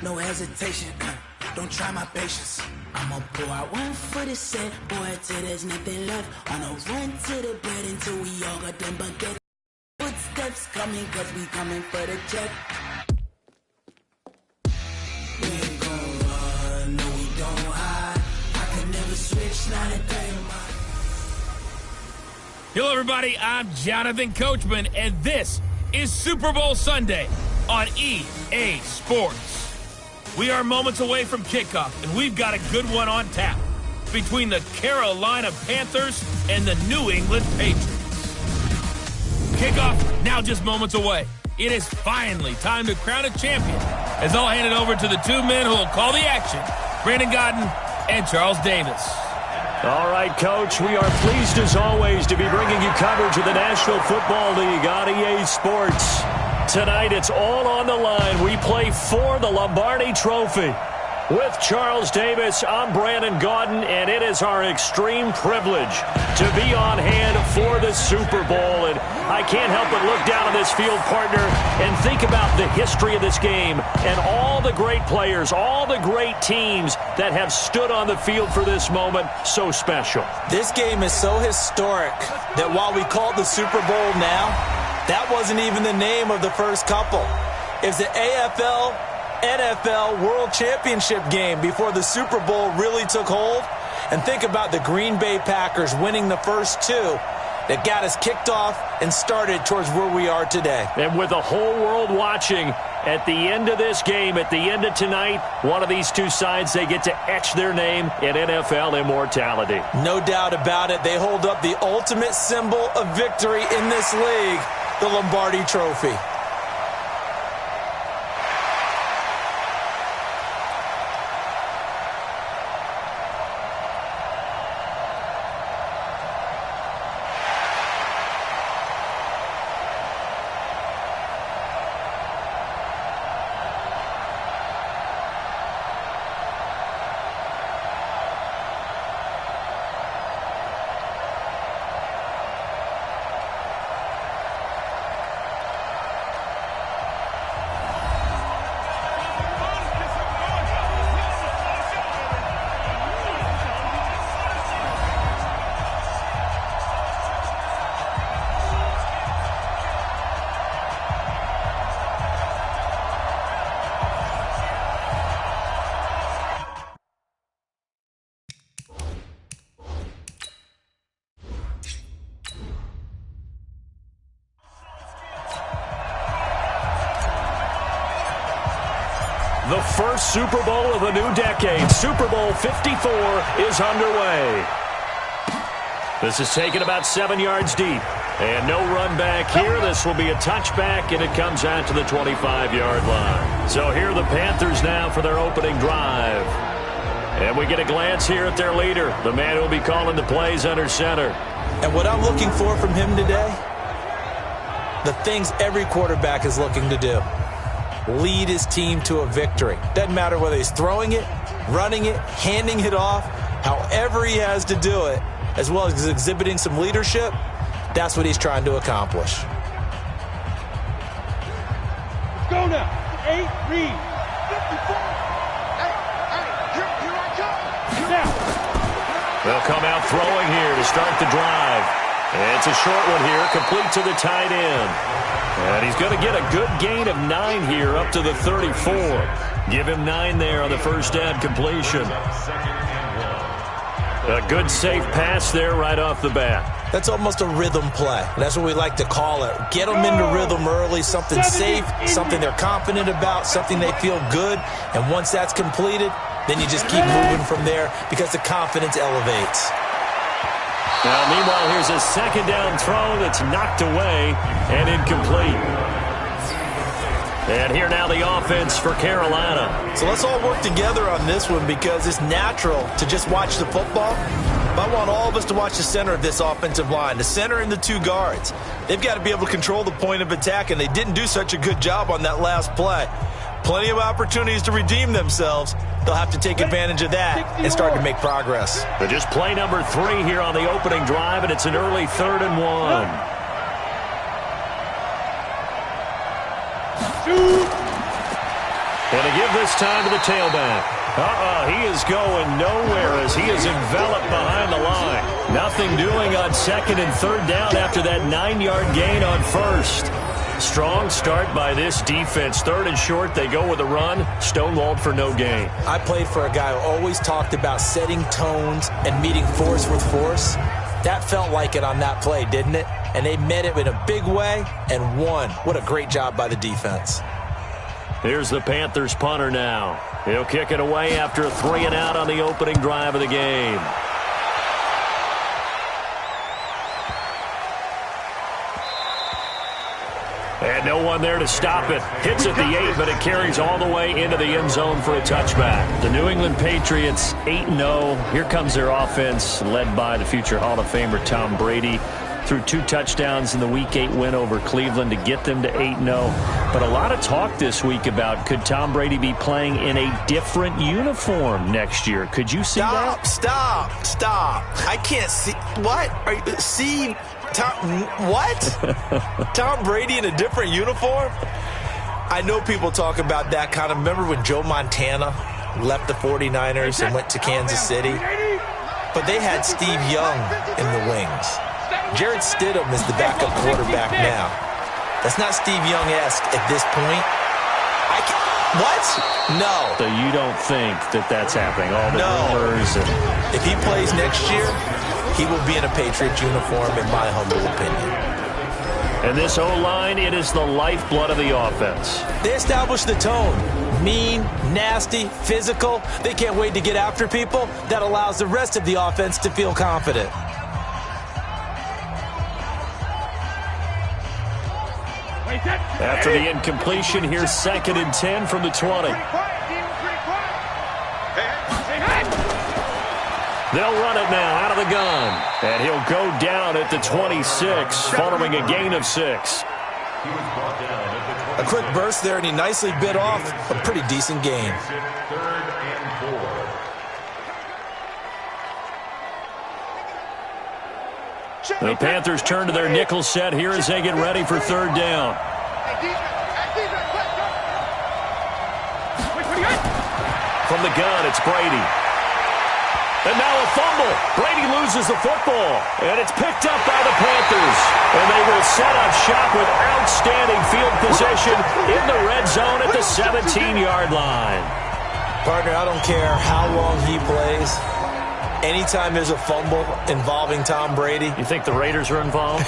no hesitation. Don't try my patience. I'ma pour out one for the set, boy, till there's nothing left. On a run to the bread until we all got them baguettes. Footsteps coming, cause we coming for the check. We ain't gon' run, no we don't hide. I can never switch, not a day of mine. Hello, everybody. I'm Jonathan Coachman, and this is Super Bowl Sunday on EA Sports. We are moments away from kickoff, and we've got a good one on tap between the Carolina Panthers and the New England Patriots. Kickoff now just moments away. It is finally time to crown a champion, as I'll hand it over to the two men who will call the action, Brandon Godden and Charles Davis. All right, Coach, we are pleased as always to be bringing you coverage of the National Football League on EA Sports. Tonight, it's all on the line. We play for the Lombardi Trophy. With Charles Davis, I'm Brandon Godden, and it is our extreme privilege to be on hand for the Super Bowl. And I can't help but look down on this field, partner, and think about the history of this game and all the great players, all the great teams that have stood on the field for this moment. So special. This game is so historic that while we call it the Super Bowl now, that wasn't even the name of the first couple. It's the AFL NFL World Championship game before the Super Bowl really took hold. And think about the Green Bay Packers winning the first two that got us kicked off and started towards where we are today. And with the whole world watching, at the end of this game, at the end of tonight, one of these two sides, they get to etch their name in NFL immortality. No doubt about it. They hold up the ultimate symbol of victory in this league, the Lombardi Trophy. The first Super Bowl of the new decade, Super Bowl 54, is underway. This is taken about 7 yards deep. And no run back here. This will be a touchback, and it comes out to the 25-yard line. So here are the Panthers now for their opening drive. And we get a glance here at their leader, the man who will be calling the plays under center. And what I'm looking for from him today, the things every quarterback is looking to do. Lead his team to a victory. Doesn't matter whether he's throwing it, running it, handing it off, however he has to do it, as well as exhibiting some leadership, that's what he's trying to accomplish. Go now. 8, read. 54. Hey, here I come. Now. They'll come out throwing here to start the drive. And it's a short one here, complete to the tight end. And he's going to get a good gain of 9 here up to the 34. Give him 9 there on the first down completion. A good safe pass there right off the bat. That's almost a rhythm play. That's what we like to call it. Get them into rhythm early, something safe, something they're confident about, something they feel good. And once that's completed, then you just keep moving from there because the confidence elevates. Now, meanwhile, here's a second down throw that's knocked away and incomplete. And here now the offense for Carolina. So let's all work together on this one because it's natural to just watch the football. But I want all of us to watch the center of this offensive line, the center and the 2 guards. They've got to be able to control the point of attack, and they didn't do such a good job on that last play. Plenty of opportunities to redeem themselves. They'll have to take advantage of that and start to make progress. But just play number 3 here on the opening drive, and it's an early 3rd and 1. And to give this time to the tailback. He is going nowhere as he is enveloped behind the line. Nothing doing on second and third down after that 9-yard gain on first. Strong start by this defense. Third and short, they go with a run. Stonewalled for no gain. I played for a guy who always talked about setting tones and meeting force with force. That felt like it on that play, didn't it? And they met it in a big way and won. What a great job by the defense. Here's the Panthers punter now. He'll kick it away after a 3-and-out on the opening drive of the game. And no one there to stop it. Hits at the 8, but it carries all the way into the end zone for a touchback. The New England Patriots 8-0. Here comes their offense, led by the future Hall of Famer Tom Brady. Threw 2 touchdowns in the Week 8 win over Cleveland to get them to 8-0. But a lot of talk this week about could Tom Brady be playing in a different uniform next year. Could you see that? Stop. I can't see. What? See? What? Tom Brady in a different uniform? I know people talk about that kind of. Remember when Joe Montana left the 49ers and went to Kansas City? But they had Steve Young in the wings. Jarrett Stidham is the backup quarterback now. That's not Steve Young-esque at this point. What? No. So you don't think that that's happening? All the rumors. If he plays next year, he will be in a Patriots uniform, in my humble opinion. And this O-line, it is the lifeblood of the offense. They established the tone. Mean, nasty, physical. They can't wait to get after people. That allows the rest of the offense to feel confident. After the incompletion, here's 2nd and 10 from the 20. They'll run it now out of the gun. And he'll go down at the 26 following a gain of 6. A quick burst there, and he nicely bit off a pretty decent gain. The Panthers turn to their nickel set here as they get ready for 3rd down. From the gun, it's Brady. And now a fumble. Brady loses the football, and it's picked up by the Panthers. And they will set up shop with outstanding field position in the red zone at the 17-yard line. Partner, I don't care how long he plays. Anytime there's a fumble involving Tom Brady. You think the Raiders are involved?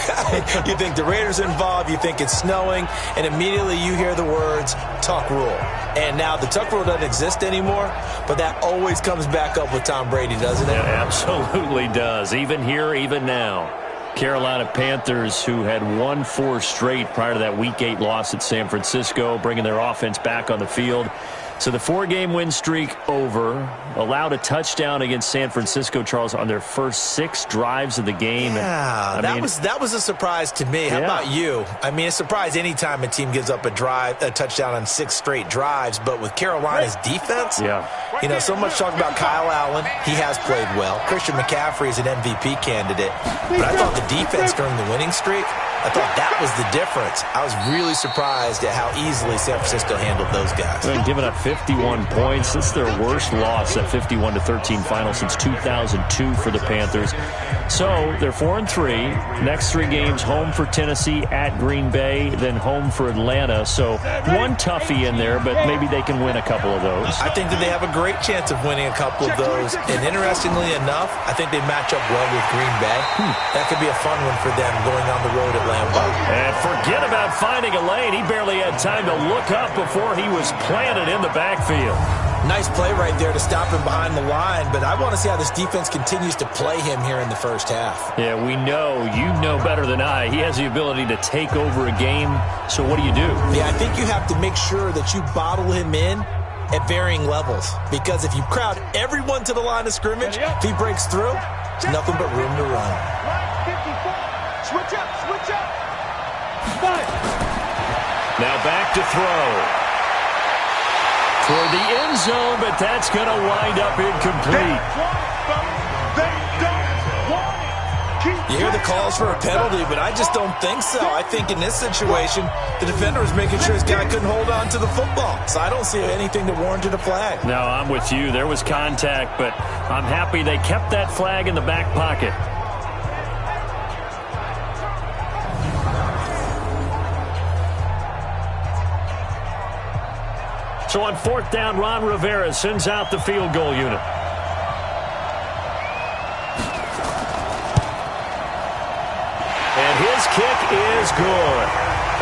You think the Raiders are involved, you think it's snowing, and immediately you hear the words, tuck rule. And now the tuck rule doesn't exist anymore, but that always comes back up with Tom Brady, doesn't it? It absolutely does, even here, even now. Carolina Panthers, who had won 4 straight prior to that Week 8 loss at San Francisco, bringing their offense back on the field. So the 4-game win streak over. Allowed a touchdown against San Francisco, Charles, on their first 6 drives of the game. Yeah, that was a surprise to me. How about you? I mean, a surprise anytime a team gives up a touchdown on 6 straight drives. But with Carolina's defense, you know, so much talk about Kyle Allen. He has played well. Christian McCaffrey is an MVP candidate. But I thought the defense during the winning streak, I thought that was the difference. I was really surprised at how easily San Francisco handled those guys. They're giving up 51 points. This is their worst loss at 51-13 final since 2002 for the Panthers. So they're 4-3. Next 3 games, home for Tennessee, at Green Bay, then home for Atlanta. So one toughie in there, but maybe they can win a couple of those. I think that they have a great chance of winning a couple of those. And interestingly enough, I think they match up well with Green Bay. That could be a fun one for them going on the road at Lambeau. And forget about finding a lane. He barely had time to look up before he was planted in the backfield. Nice play right there to stop him behind the line, but I want to see how this defense continues to play him here in the first half. Yeah, we know. You know better than I. He has the ability to take over a game, so what do you do? Yeah, I think you have to make sure that you bottle him in at varying levels, because if you crowd everyone to the line of scrimmage, if he breaks through, there's nothing but room to run. Switch up. Now back to throw. For the end zone, but that's going to wind up incomplete. You hear the calls for a penalty, but I just don't think so. I think in this situation, the defender was making sure his guy couldn't hold on to the football. So I don't see anything that warranted a flag. No, I'm with you. There was contact, but I'm happy they kept that flag in the back pocket. So on 4th down, Ron Rivera sends out the field goal unit. And his kick is good.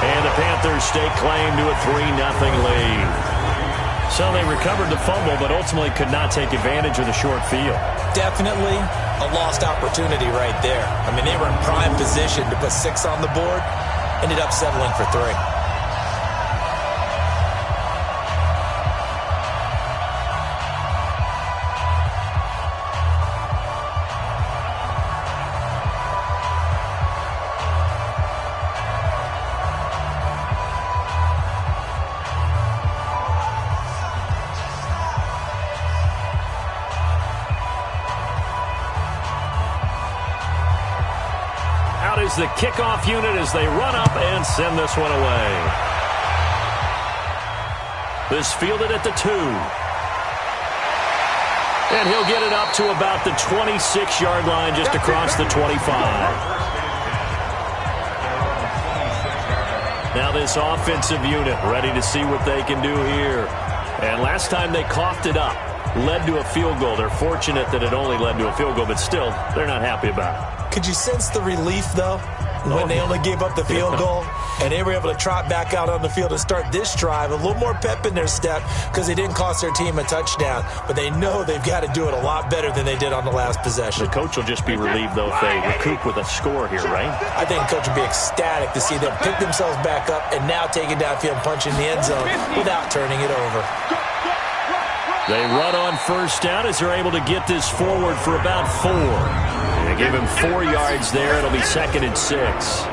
And the Panthers stake claim to a 3-0 lead. So they recovered the fumble, but ultimately could not take advantage of the short field. Definitely a lost opportunity right there. I mean, they were in prime position to put 6 on the board. Ended up settling for 3. The kickoff unit as they run up and send this one away. This fielded at the 2. And he'll get it up to about the 26-yard line, just across the 25. Now this offensive unit ready to see what they can do here. And last time they coughed it up, led to a field goal. They're fortunate that it only led to a field goal, but still, they're not happy about it. Could you sense the relief, though, when they only gave up the field goal and they were able to trot back out on the field and start this drive? A little more pep in their step because they didn't cost their team a touchdown, but they know they've got to do it a lot better than they did on the last possession. The coach will just be relieved, though, if they recoup with a score here, right? I think the coach will be ecstatic to see them pick themselves back up and now take it downfield and punch in the end zone without turning it over. They run on 1st down as they're able to get this forward for about 4. They give him 4 yards there. It'll be 2nd and 6.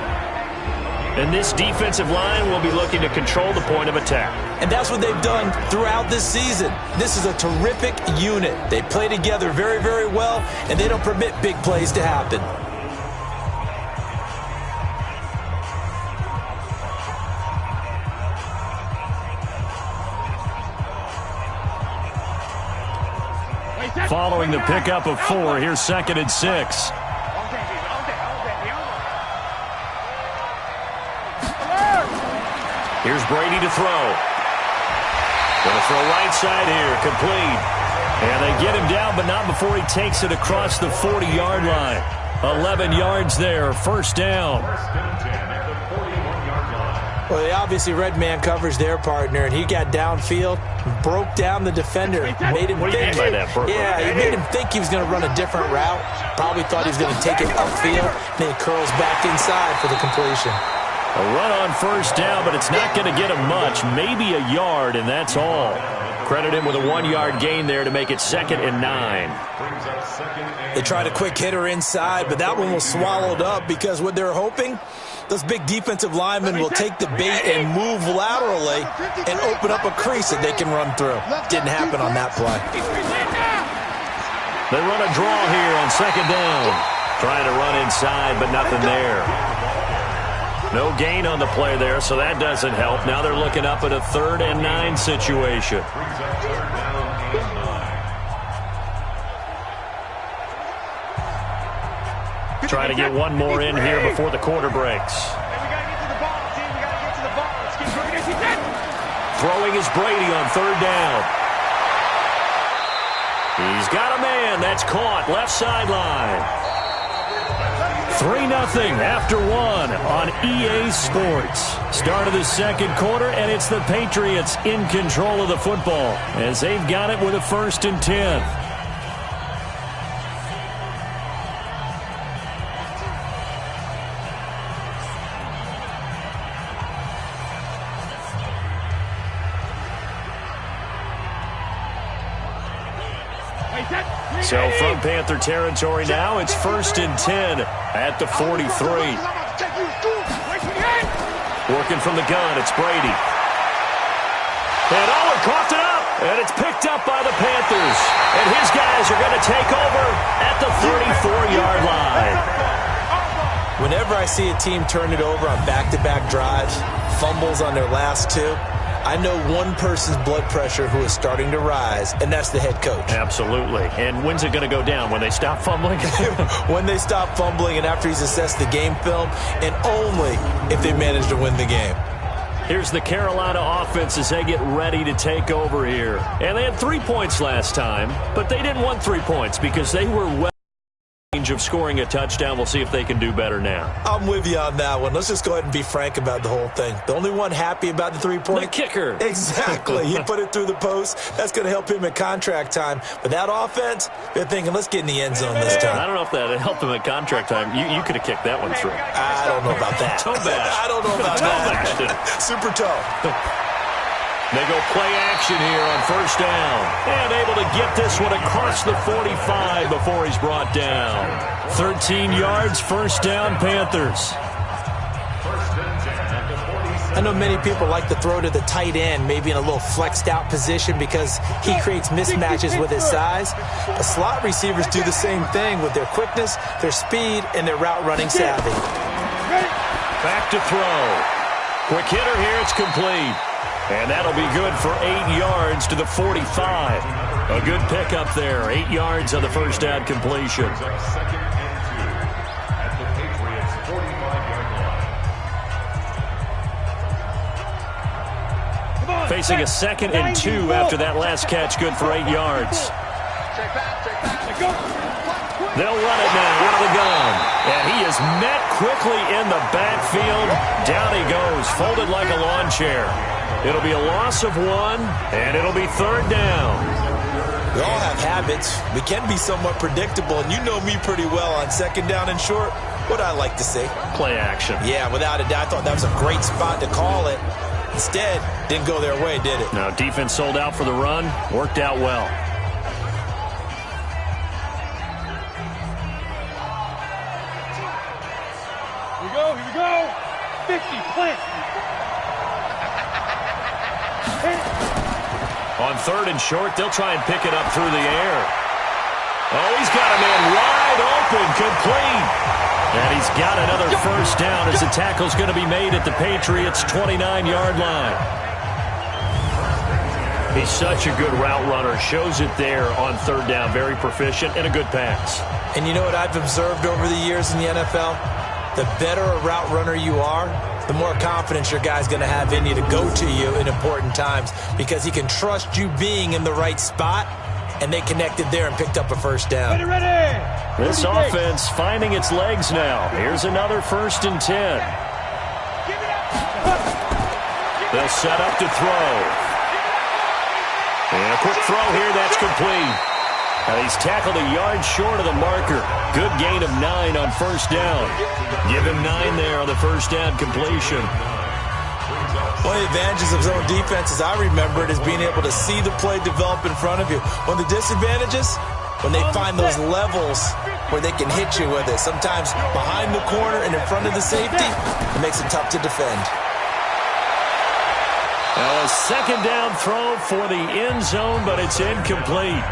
And this defensive line will be looking to control the point of attack. And that's what they've done throughout this season. This is a terrific unit. They play together very, very well, and they don't permit big plays to happen. Following the pickup of 4, here's 2nd and 6. Here's Brady to throw. Going to throw right side here, complete. And they get him down, but not before he takes it across the 40-yard line. 11 yards there, 1st down. Well, they obviously read man coverage their partner, and he got downfield, broke down the defender, made him what do you mean by that, Burke? Yeah, he made him think he was going to run a different route. Probably thought he was going to take it upfield, and then he curls back inside for the completion. A run on 1st down, but it's not going to get him much, maybe a yard, and that's all. Credit him with a 1-yard gain there to make it 2nd and 9. They tried a quick hitter inside, but that one was swallowed up because what they're hoping, those big defensive linemen will take the bait and move laterally and open up a crease that they can run through. Didn't happen on that play. They run a draw here on 2nd down. Trying to run inside, but nothing there. No gain on the play there, so that doesn't help. Now they're looking up at a 3rd and 9 situation. Trying to get one more in here before the quarter breaks. Throwing is Brady on 3rd down. He's got a man. That's caught. Left sideline. 3-0 after 1 on EA Sports. Start of the 2nd quarter, and it's the Patriots in control of the football as they've got it with a 1st and 10. So from Panther territory now, it's 1st and 10 at the 43. Working from the gun, it's Brady. And Owen coughed it up, and it's picked up by the Panthers. And his guys are going to take over at the 34-yard line. Whenever I see a team turn it over on back-to-back drives, fumbles on their last two, I know one person's blood pressure who is starting to rise, and that's the head coach. Absolutely. And when's it going to go down? When they stop fumbling? When they stop fumbling and after he's assessed the game film, and only if they manage to win the game. Here's the Carolina offense as they get ready to take over here. And they had 3 points last time, but they didn't want 3 points because they were well in range of scoring a touchdown. We'll see if they can do better now. I'm with you on that one. Let's just go ahead and be frank about the whole thing. The only one happy about the 3-point? The kicker. Exactly. He put it through the post. That's going to help him at contract time. But that offense, they're thinking, let's get in the end zone this time. I don't know if that helped him at contract time. You could have kicked that one through. I don't know about that. Toe bash. I don't know about that. Super toe. They go play action here on first down. And able to get this one across the 45 before he's brought down. 13 yards, first down, Panthers. I know many people like to throw to the tight end, maybe in a little flexed out position because he creates mismatches with his size. But slot receivers do the same thing with their quickness, their speed, and their route running savvy. Back to throw. Quick hitter here, it's complete. And that'll be good for 8 yards to the 45. A good pickup there. 8 yards on the first down completion. Facing a 2nd and 2 after that last catch. Good for 8 yards. They'll run it now out of the gun. And he is met quickly in the backfield. Down he goes, folded like a lawn chair. It'll be a loss of 1, and it'll be 3rd down. We all have habits. We can be somewhat predictable, and you know me pretty well on 2nd down and short. What I like to say? Play action. Yeah, without a doubt. I thought that was a great spot to call it. Instead, didn't go their way, did it? Now, defense sold out for the run. Worked out well. Here we go. 50, plant. On 3rd and short, they'll try and pick it up through the air. Oh, he's got a man wide open, complete. And he's got another first down as the tackle's going to be made at the Patriots' 29-yard line. He's such a good route runner. Shows it there on 3rd down. Very proficient and a good pass. And you know what I've observed over the years in the NFL? The better a route runner you are, the more confidence your guy's going to have in you to go to you in important times because he can trust you being in the right spot, and they connected there and picked up a first down. Ready. This offense finding its legs now. Here's another 1st and 10. They'll set up to throw. And a quick throw here, that's complete. And he's tackled a yard short of the marker. Good gain of 9 on first down. Give him 9 there on the first down completion. One of the advantages of zone defense, as I remember it, is being able to see the play develop in front of you. One of the disadvantages, when they find those levels where they can hit you with it. Sometimes behind the corner and in front of the safety, it makes it tough to defend. Now a 2nd down throw for the end zone, but it's incomplete.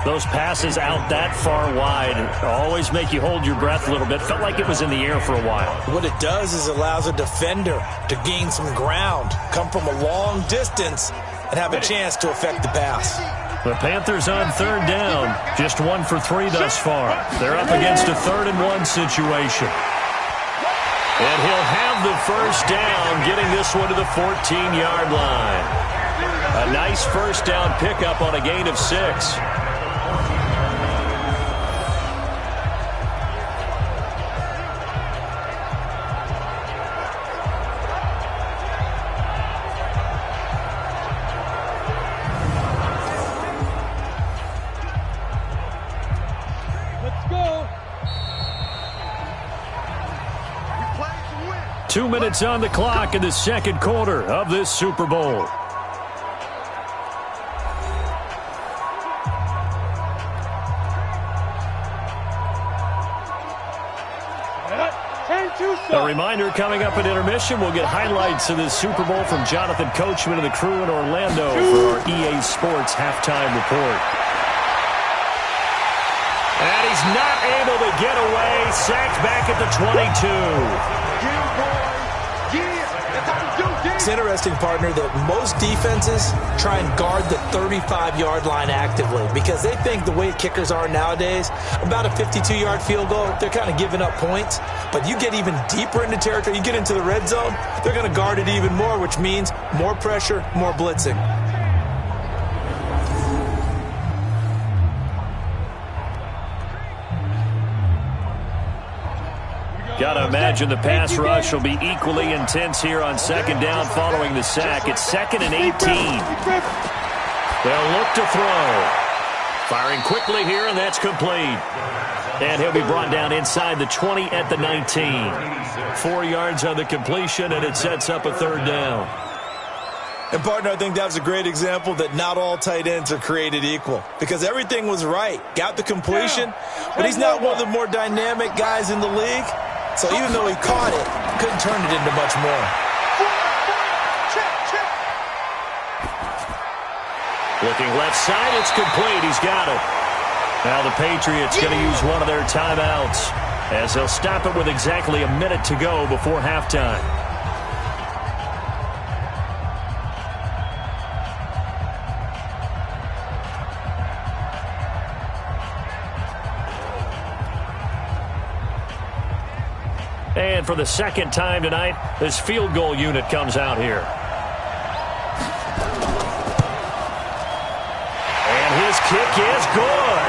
Those passes out that far wide always make you hold your breath a little bit. Felt like it was in the air for a while. What it does is it allows a defender to gain some ground, come from a long distance, and have a chance to affect the pass. The Panthers on 3rd down. Just 1 for 3 thus far. They're up against a 3rd and 1 situation. And he'll have the first down, getting this one to the 14-yard line. A nice first down pickup on a gain of 6. Let's go. 2 minutes on the clock in the 2nd quarter of this Super Bowl. A reminder, coming up at intermission, we'll get highlights of this Super Bowl from Jonathan Coachman and the crew in Orlando for our EA Sports halftime report. And he's not able to get away. Sacked back at the 22. It's interesting, partner, that most defenses try and guard the 35-yard line actively because they think the way kickers are nowadays, about a 52-yard field goal, they're kind of giving up points. But you get even deeper into territory, you get into the red zone, they're going to guard it even more, which means more pressure, more blitzing. Got to imagine the pass rush will be equally intense here on second down following the sack. It's 2nd and 18. They'll look to throw. Firing quickly here, and that's complete. And he'll be brought down inside the 20 at the 19. 4 yards on the completion, and it sets up a 3rd down. And, partner, I think that's a great example that not all tight ends are created equal because everything was right. Got the completion, but he's not one of the more dynamic guys in the league. So even though he caught it, couldn't turn it into much more. Looking left side, it's complete. He's got it. Now the Patriots going to use one of their timeouts as they'll stop it with exactly a minute to go before halftime. And for the second time tonight, this field goal unit comes out here. And his kick is good.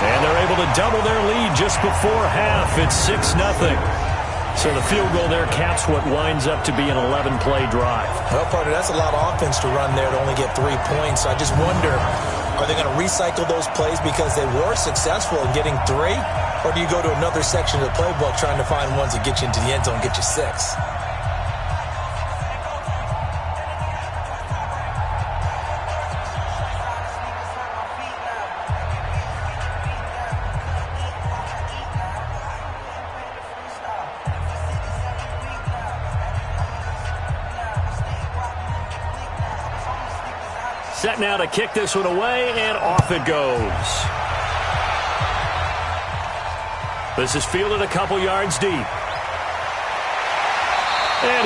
And they're able to double their lead just before half. It's 6-0. So the field goal there caps what winds up to be an 11-play drive. Well, partner, that's a lot of offense to run there to only get 3 points. So I just wonder, are they going to recycle those plays because they were successful in getting 3? Or do you go to another section of the playbook trying to find ones that get you into the end zone and get you 6? Set now to kick this one away, and off it goes. This is fielded a couple yards deep. And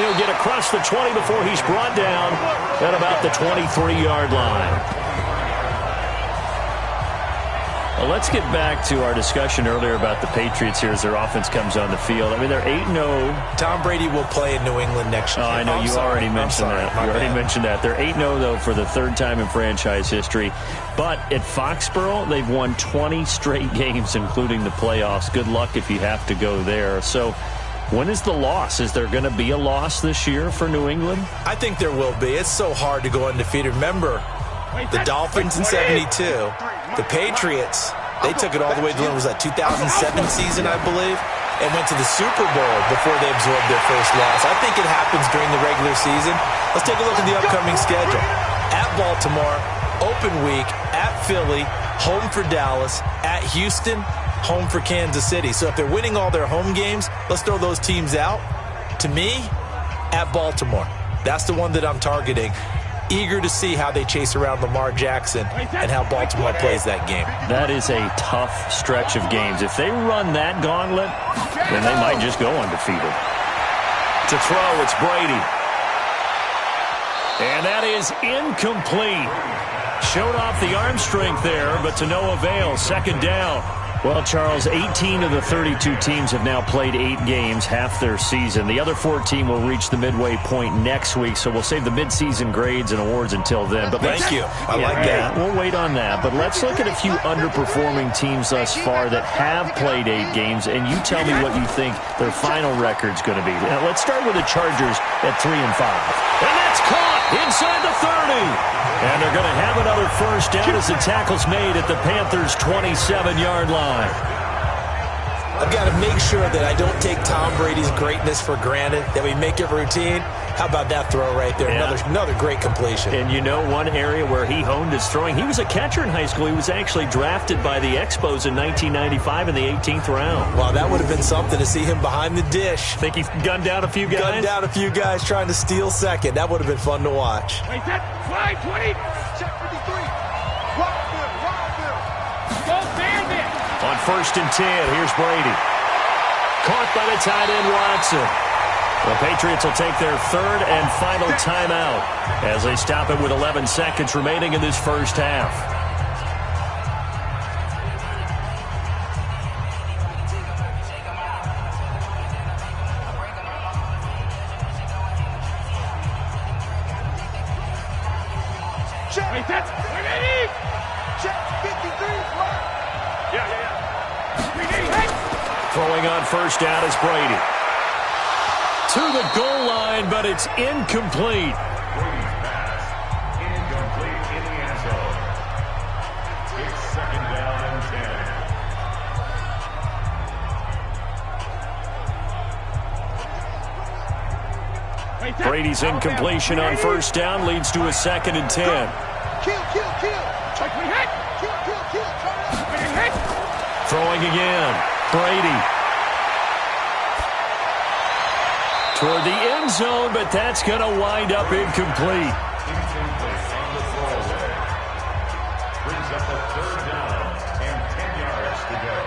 he'll get across the 20 before he's brought down at about the 23-yard line. Well, let's get back to our discussion earlier about the Patriots here as their offense comes on the field. I mean, they're 8-0. Tom Brady will play in New England next year. Oh, I know. You already mentioned that. You already mentioned that. They're 8-0, though, for the 3rd time in franchise history. But at Foxborough, they've won 20 straight games, including the playoffs. Good luck if you have to go there. So when is the loss? Is there going to be a loss this year for New England? I think there will be. It's so hard to go undefeated. Remember, the Dolphins in 72, the Patriots, they took it all the way to the 2007 season, I believe, and went to the Super Bowl before they absorbed their first loss. I think it happens during the regular season. Let's take a look at the upcoming schedule. At Baltimore, open week, at Philly, home for Dallas, at Houston, home for Kansas City. So if they're winning all their home games, let's throw those teams out. To me, at Baltimore, that's the one that I'm targeting. Eager to see how they chase around Lamar Jackson and how Baltimore plays that game. That is a tough stretch of games. If they run that gauntlet, then they might just go undefeated. To throw, it's Brady. And that is incomplete. Showed off the arm strength there, but to no avail. 2nd down. Well, Charles, 18 of the 32 teams have now played 8 games, half their season. The other 14 will reach the midway point next week, so we'll save the midseason grades and awards until then. But thank you. I like that. We'll wait on that. But let's look at a few underperforming teams thus far that have played 8 games, and you tell me what you think their final record's going to be. Now, let's start with the Chargers at 3-5. And that's caught inside the 30. And they're going to have another first down as the tackle's made at the Panthers' 27-yard line. I've got to make sure that I don't take Tom Brady's greatness for granted, that we make it routine. How about that throw right there? Yeah. Another great completion. And you know one area where he honed his throwing? He was a catcher in high school. He was actually drafted by the Expos in 1995 in the 18th round. Wow, that would have been something to see him behind the dish. Think he gunned down a few guys? Gunned down a few guys trying to steal second. That would have been fun to watch. Wait, that slide 20. Check 53. Wild Bill. Go Bandit. On first and 10. Here's Brady. Caught by the tight end, Watson. The Patriots will take their third and final timeout as they stop it with 11 seconds remaining in this first half. Throwing on first down is Brady. To the goal line, but it's incomplete. Brady's pass. Incomplete in the end zone. It's second down and 10. Brady's incompletion on first down leads to a second and 10. Kill. Throwing again. Brady. Toward the end zone, but that's going to wind up incomplete. Incomplete on the throwaway. Brings up a third down and 10 yards to go.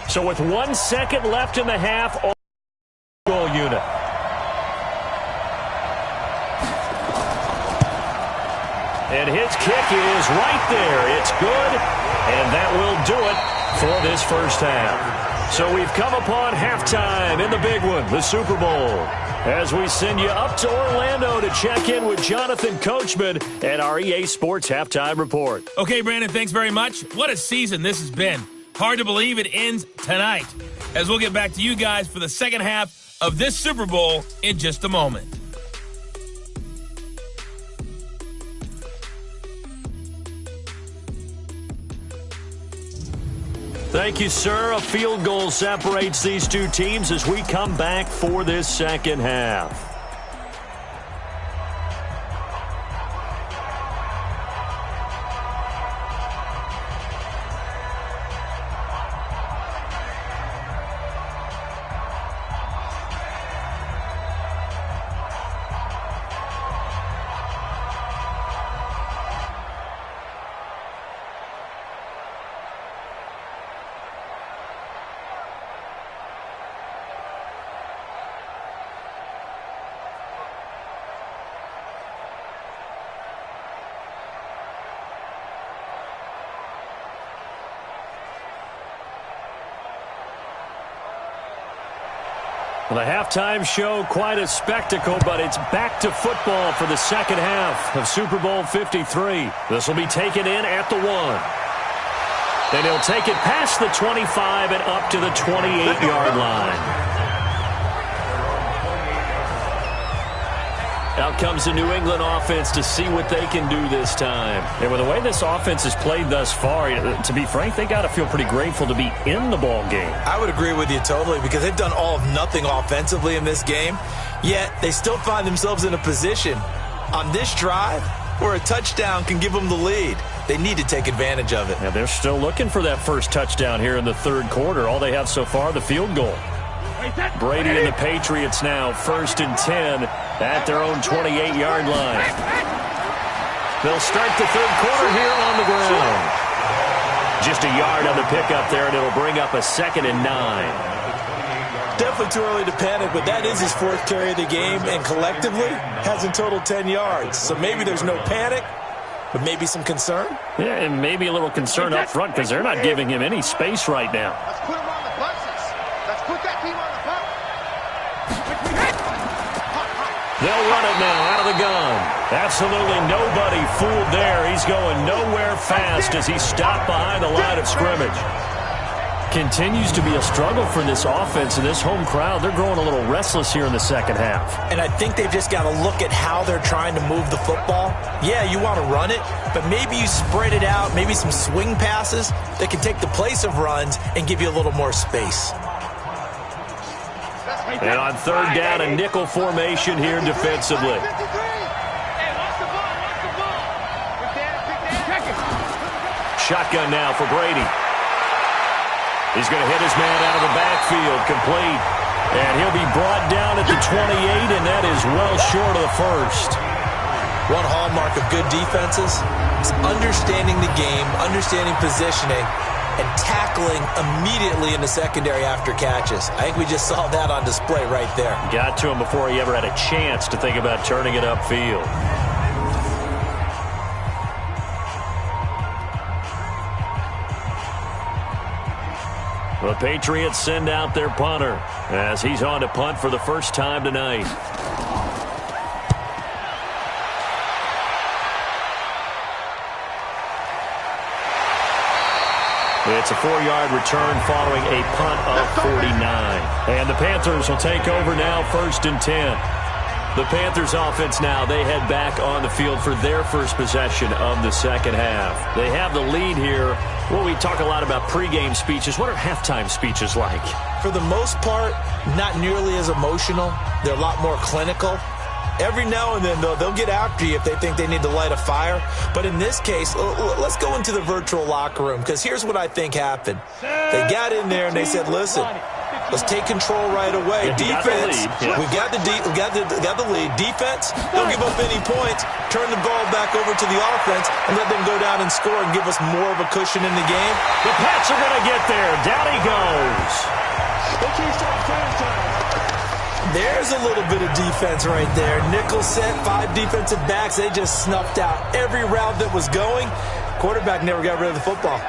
So with 1 second left in the half, goal unit. And his kick is right there. It's good, and that will do it for this first half. So we've come upon halftime in the big one, the Super Bowl, as we send you up to Orlando to check in with Jonathan Coachman and our EA Sports Halftime Report. Okay, Brandon, thanks very much. What a season this has been. Hard to believe it ends tonight, as we'll get back to you guys for the second half of this Super Bowl in just a moment. Thank you, sir. A field goal separates these two teams as we come back for this second half. The halftime show, quite a spectacle, but it's back to football for the second half of Super Bowl 53. This will be taken in at the 1. And he'll take it past the 25 and up to the 28-yard line. Out comes the New England offense to see what they can do this time. And with the way this offense has played thus far, to be frank, they got to feel pretty grateful to be in the ball game. I would agree with you totally, because they've done all of nothing offensively in this game, yet they still find themselves in a position on this drive where a touchdown can give them the lead. They need to take advantage of it. Yeah, they're still looking for that first touchdown here in the third quarter. All they have so far, the field goal. Brady and the Patriots now, first and 10 at their own 28-yard line. They'll start the third quarter here on the ground. Just a yard on the pickup there, and it'll bring up a second and 9. Definitely too early to panic, but that is his fourth carry of the game, and collectively has in total 10 yards. So maybe there's no panic, but maybe some concern. Yeah, and maybe a little concern up front because they're not giving him any space right now. Let's put him on the buses. Let's put that team on the bus. They'll run it now out of the gun. Absolutely nobody fooled there. He's going nowhere fast as he's stopped behind the line of scrimmage. Continues to be a struggle for this offense and this home crowd. They're growing a little restless here in the second half. And I think they've just got to look at how they're trying to move the football. Yeah, you want to run it, but maybe you spread it out, maybe some swing passes that can take the place of runs and give you a little more space. And on third down, a nickel formation here defensively. Shotgun now for Brady. He's going to hit his man out of the backfield, complete. And he'll be brought down at the 28, and that is well short of the first. One hallmark of good defenses is understanding the game, understanding positioning, and tackling immediately in the secondary after catches. I think we just saw that on display right there. Got to him before he ever had a chance to think about turning it upfield. The Patriots send out their punter as he's on to punt for the first time tonight. It's a 4-yard return following a punt of 49. And the Panthers will take over now, 1st and 10. The Panthers offense now, they head back on the field for their first possession of the second half. They have the lead here. Well, we talk a lot about pregame speeches. What are halftime speeches like? For the most part, not nearly as emotional. They're a lot more clinical. Every now and then, though, they'll get after you if they think they need to light a fire. But in this case, let's go into the virtual locker room, because here's what I think happened. They got in there and they said, listen, let's take control right away. Defense, we've got the lead. Defense, don't give up any points. Turn the ball back over to the offense and let them go down and score and give us more of a cushion in the game. The Pats are going to get there. Down he goes. There's a little bit of defense right there. Nickel set, 5 defensive backs. They just snuffed out every route that was going. Quarterback never got rid of the football.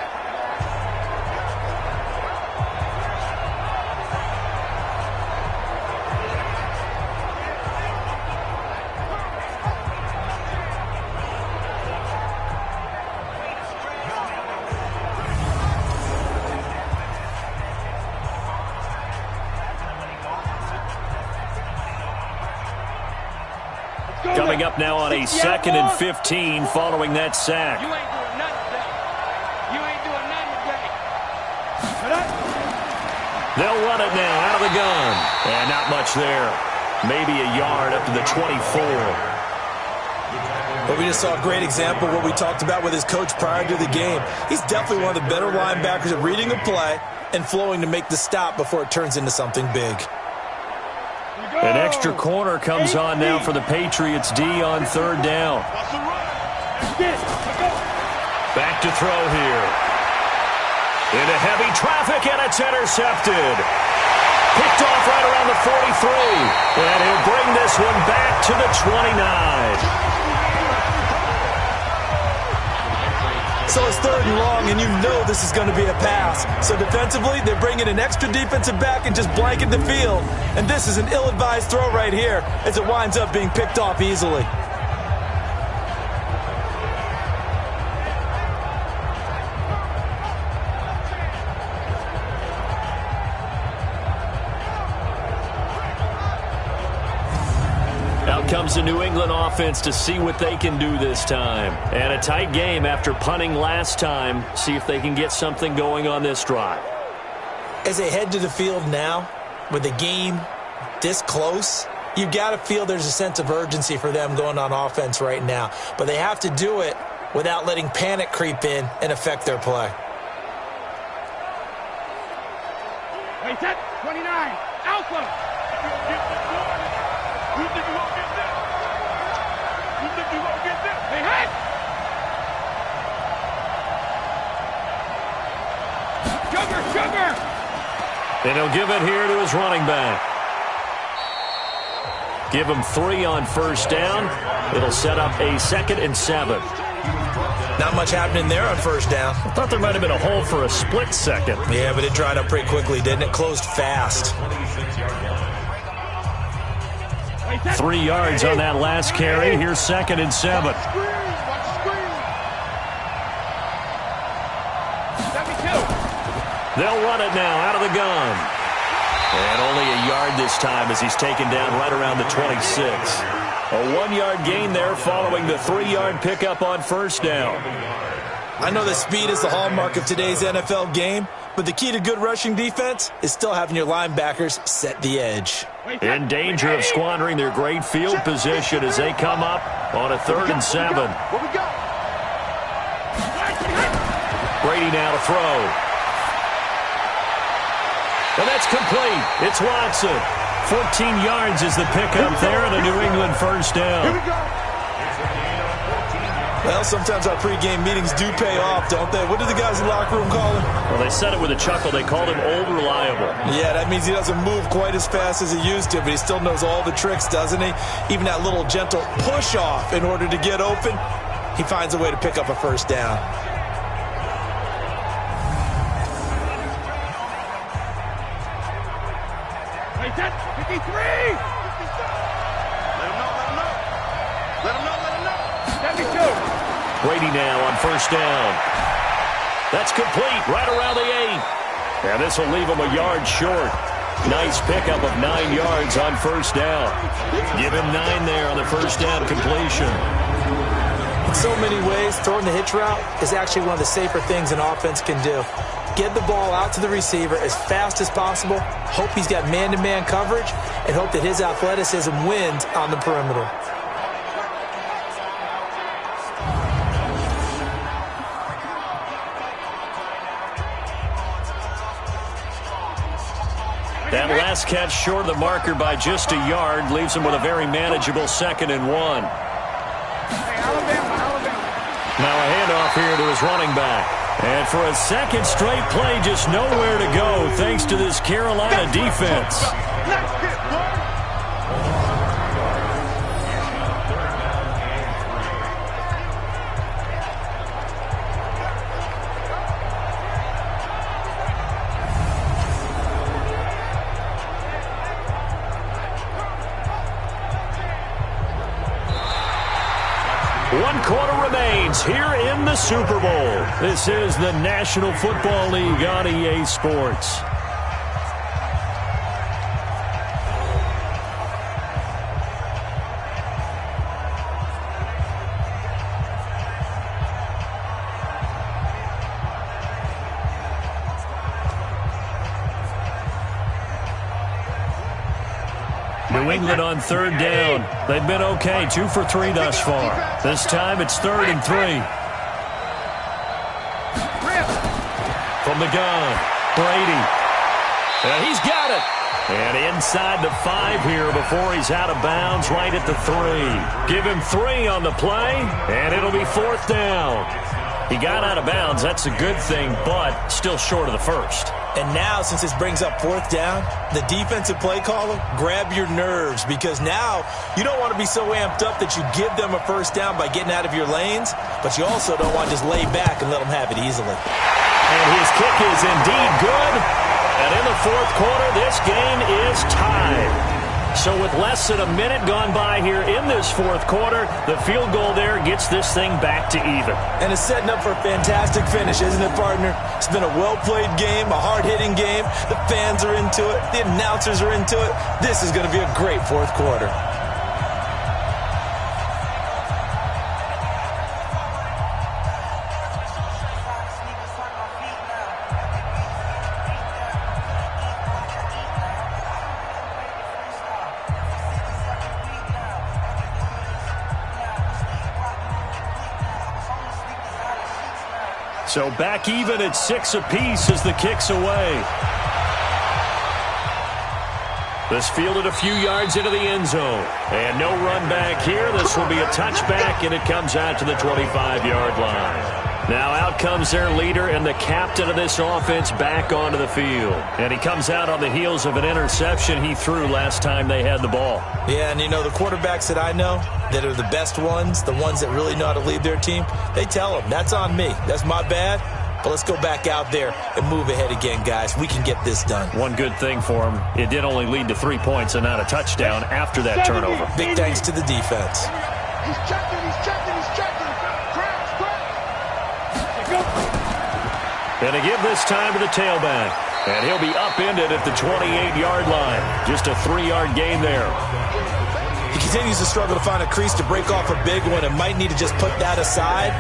Coming up now on a 2nd and 15 following that sack. You ain't doing nothing today. You ain't doing nothing today. They'll run it now out of the gun. And not much there. Maybe a yard up to the 24. But we just saw a great example of what we talked about with his coach prior to the game. He's definitely one of the better linebackers at reading a play and flowing to make the stop before it turns into something big. An extra corner comes on now for the Patriots D on 3rd down. Back to throw here. Into heavy traffic, and it's intercepted. Picked off right around the 43. And he'll bring this one back to the 29. So it's 3rd and long, and you know this is going to be a pass. So defensively, they're bringing an extra defensive back and just blanket the field. And this is an ill-advised throw right here as it winds up being picked off easily. Out comes the New England offense to see what they can do this time. And a tight game after punting last time. See if they can get something going on this drive. As they head to the field now, with the game this close, you've got to feel there's a sense of urgency for them going on offense right now. But they have to do it without letting panic creep in and affect their play. Wait, set, 29, Alpha. You think you won't get this? You think you won't get this? Hey, hey! Sugar! And he'll give it here to his running back. Give him 3 on 1st down. It'll set up a 2nd and 7. Not much happening there on 1st down. I thought there might have been a hole for a split second. Yeah, but it dried up pretty quickly, didn't it? Closed fast. 3 yards on that last carry. Here's 2nd and 7. They'll run it now out of the gun. And only a yard this time as he's taken down right around the 26. A 1-yard gain there following the 3-yard pickup on 1st down. I know that speed is the hallmark of today's NFL game, but the key to good rushing defense is still having your linebackers set the edge. In danger of squandering their great field position as they come up on a 3rd and 7. Brady now to throw. And that's complete. It's Watson. 14 yards is the pickup there and a New England 1st down. Well, sometimes our pregame meetings do pay off, don't they? What do the guys in the locker room call him? Well, they said it with a chuckle. They called him Old Reliable. Yeah, that means he doesn't move quite as fast as he used to, but he still knows all the tricks, doesn't he? Even that little gentle push-off in order to get open, he finds a way to pick up a first down. Hey, that's 53! Let him know. Let him know. 72. Brady now on first down. That's complete right around the 8. And this will leave him a yard short. Nice pickup of 9 yards on first down. Give him 9 there on the first down completion. In so many ways, throwing the hitch route is actually one of the safer things an offense can do. Get the ball out to the receiver as fast as possible, hope he's got man-to-man coverage, and hope that his athleticism wins on the perimeter. That last catch short of the marker by just a yard leaves him with a very manageable 2nd and 1. Now a handoff here to his running back. And for a second straight play, just nowhere to go thanks to this Carolina defense. One quarter remains here in the Super Bowl. This is the National Football League on EA Sports. New England on third down. They've been okay, 2 for 3 thus far. This time it's 3rd and 3. From the gun, Brady. And he's got it. And inside the 5 here before he's out of bounds right at the 3. Give him 3 on the play, and it'll be 4th down. He got out of bounds. That's a good thing, but still short of the first. And now, since this brings up 4th down, the defensive play caller, grab your nerves, because now you don't want to be so amped up that you give them a first down by getting out of your lanes, but you also don't want to just lay back and let them have it easily. And his kick is indeed good. And in the 4th quarter, this game is tied. So with less than a minute gone by here in this 4th quarter, the field goal there gets this thing back to even. And it's setting up for a fantastic finish, isn't it, partner? It's been a well-played game, a hard-hitting game. The fans are into it. The announcers are into it. This is going to be a great 4th quarter. So back even at 6 apiece as the kick's away. This fielded a few yards into the end zone. And no run back here. This will be a touchback, and it comes out to the 25-yard line. Now out comes their leader and the captain of this offense back onto the field. And he comes out on the heels of an interception he threw last time they had the ball. Yeah, and you know, the quarterbacks that I know that are the best ones, the ones that really know how to lead their team, they tell them, that's on me. That's my bad. But let's go back out there and move ahead again, guys. We can get this done. One good thing for him, it did only lead to 3 points and not a touchdown after that turnover. Big thanks to the defense. He's checking. And to give this time to the tailback. And he'll be upended at the 28-yard line. Just a 3-yard gain there. He continues to struggle to find a crease to break off a big one and might need to just put that aside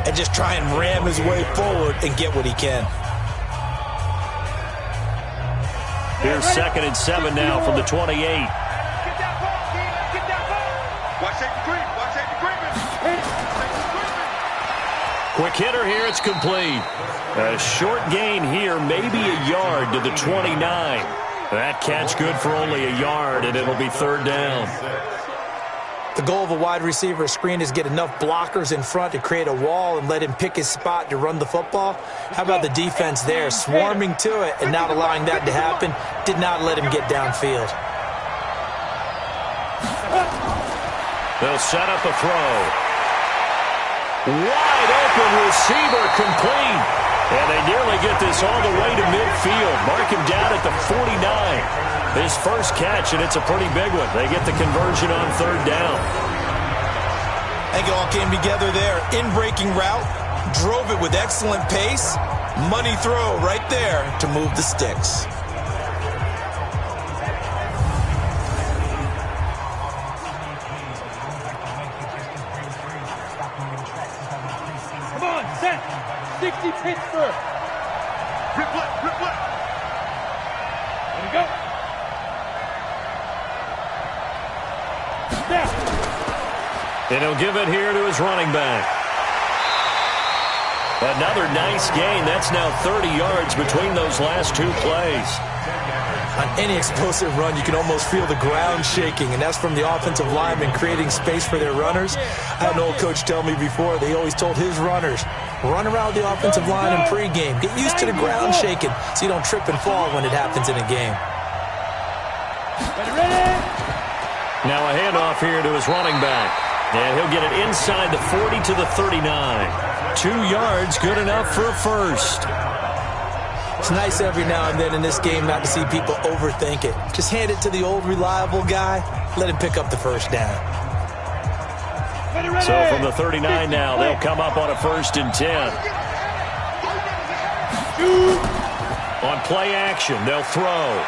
and just try and ram his way forward and get what he can. Here's 2nd and 7 now from the 28. Get that ball, kid. Get that ball. Watch that creep. Quick hitter here. It's complete. A short gain here, maybe a yard to the 29. That catch good for only a yard, and it'll be 3rd down. The goal of a wide receiver screen is get enough blockers in front to create a wall and let him pick his spot to run the football. How about the defense there, swarming to it and not allowing that to happen? Did not let him get downfield. They'll set up a throw. Wide open receiver, complete. And they nearly get this all the way to midfield. Mark him down at the 49. His first catch, and it's a pretty big one. They get the conversion on third down. I think it all came together there. In-breaking route, drove it with excellent pace. Money throw right there to move the sticks. Come on, set. 60 Pittsburgh. Replay. There we go. And he'll give it here to his running back. Another nice gain. That's now 30 yards between those last two plays. On any explosive run, you can almost feel the ground shaking, and that's from the offensive linemen creating space for their runners. I had an old coach tell me before, they always told his runners, run around the offensive line in pregame. Get used to the ground shaking so you don't trip and fall when it happens in a game. Now a handoff here to his running back. And he'll get it inside the 40 to the 39. 2 yards, good enough for a first. It's nice every now and then in this game not to see people overthink it. Just hand it to the old reliable guy. Let him pick up the first down. So from the 39 now, they'll come up on a 1st and 10. On play action, they'll throw.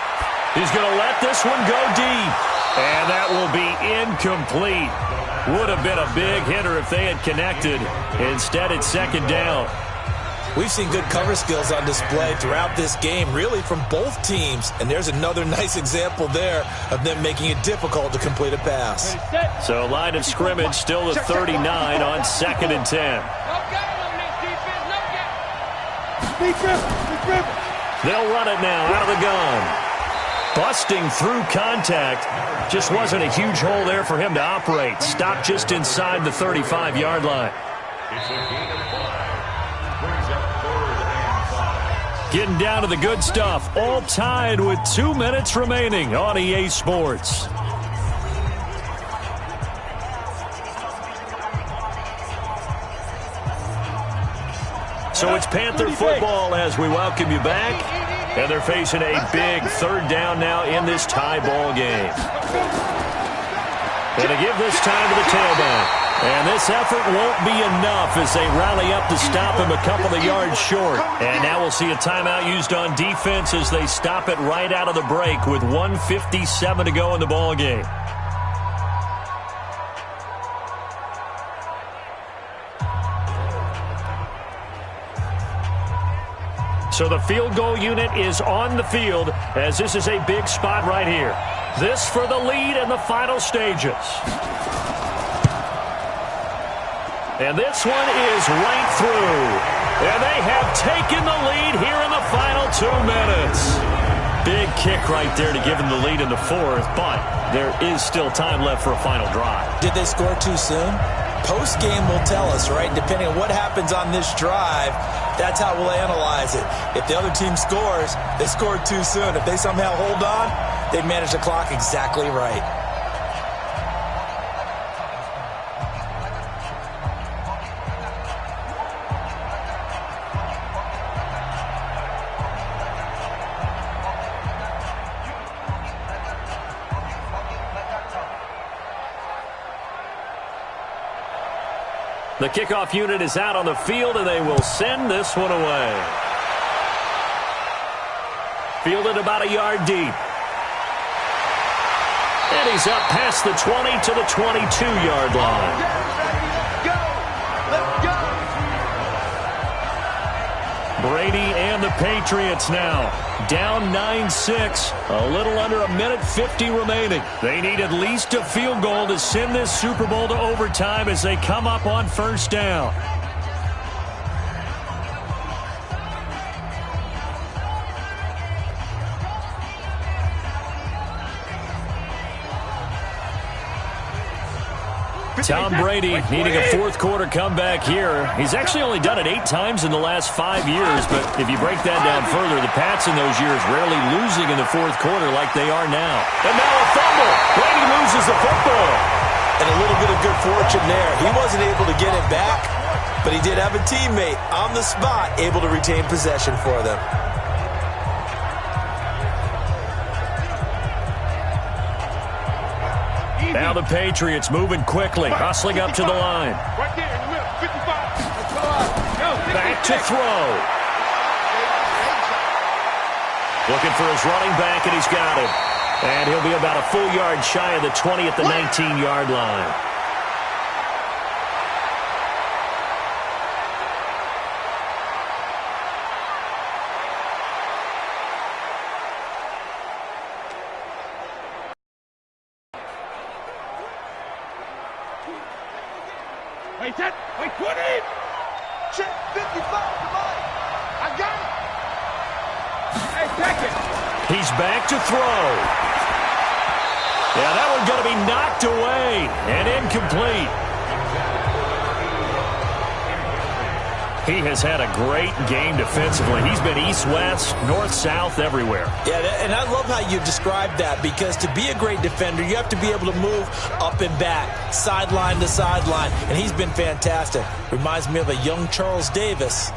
He's going to let this one go deep. And that will be incomplete. Would have been a big hitter if they had connected. Instead, it's 2nd down. We've seen good cover skills on display throughout this game, really from both teams. And there's another nice example there of them making it difficult to complete a pass. So line of scrimmage still at 39 on 2nd and 10. They'll run it now out of the gun. Busting through contact. Just wasn't a huge hole there for him to operate. Stopped just inside the 35-yard line. It's a gain of 5. Brings up 3rd and 5. Getting down to the good stuff. All tied with 2 minutes remaining on EA Sports. So it's Panther football as we welcome you back. And they're facing a big 3rd down now in this tie ball game. And to give this time to the tailback. And this effort won't be enough as they rally up to stop him a couple of yards short. And now we'll see a timeout used on defense as they stop it right out of the break with 1:57 to go in the ball game. So the field goal unit is on the field as this is a big spot right here. This for the lead in the final stages. And this one is right through. And they have taken the lead here in the final 2 minutes. Big kick right there to give them the lead in the 4th, but there is still time left for a final drive. Did they score too soon? Post-game will tell us, right? Depending on what happens on this drive, that's how we'll analyze it. If the other team scores, they scored too soon. If they somehow hold on, they manage the clock exactly right. The kickoff unit is out on the field, and they will send this one away. Fielded about a yard deep. And he's up past the 20 to the 22-yard line. Brady and the Patriots now down 9-6, a little under a minute 50 remaining. They need at least a field goal to send this Super Bowl to overtime as they come up on 1st down. Tom Brady needing a fourth-quarter comeback here. He's actually only done it 8 times in the last 5 years, but if you break that down further, the Pats in those years rarely losing in the fourth quarter like they are now. And now a fumble. Brady loses the football. And a little bit of good fortune there. He wasn't able to get it back, but he did have a teammate on the spot able to retain possession for them. Now the Patriots moving quickly, hustling up to the line. Right there in the middle, 55. Back to throw. Looking for his running back, and he's got it. And he'll be about a full yard shy of the 20 at the 19-yard line. Wait, 10. Wait, 20. Check 55. Come on. I got it. Hey, second. He's back to throw. Yeah, that one's going to be knocked away and incomplete. He has had a great game defensively. He's been east-west, north-south, everywhere. Yeah, and I love how you described that, because to be a great defender, you have to be able to move up and back, sideline to sideline, and he's been fantastic. Reminds me of a young Charles Davis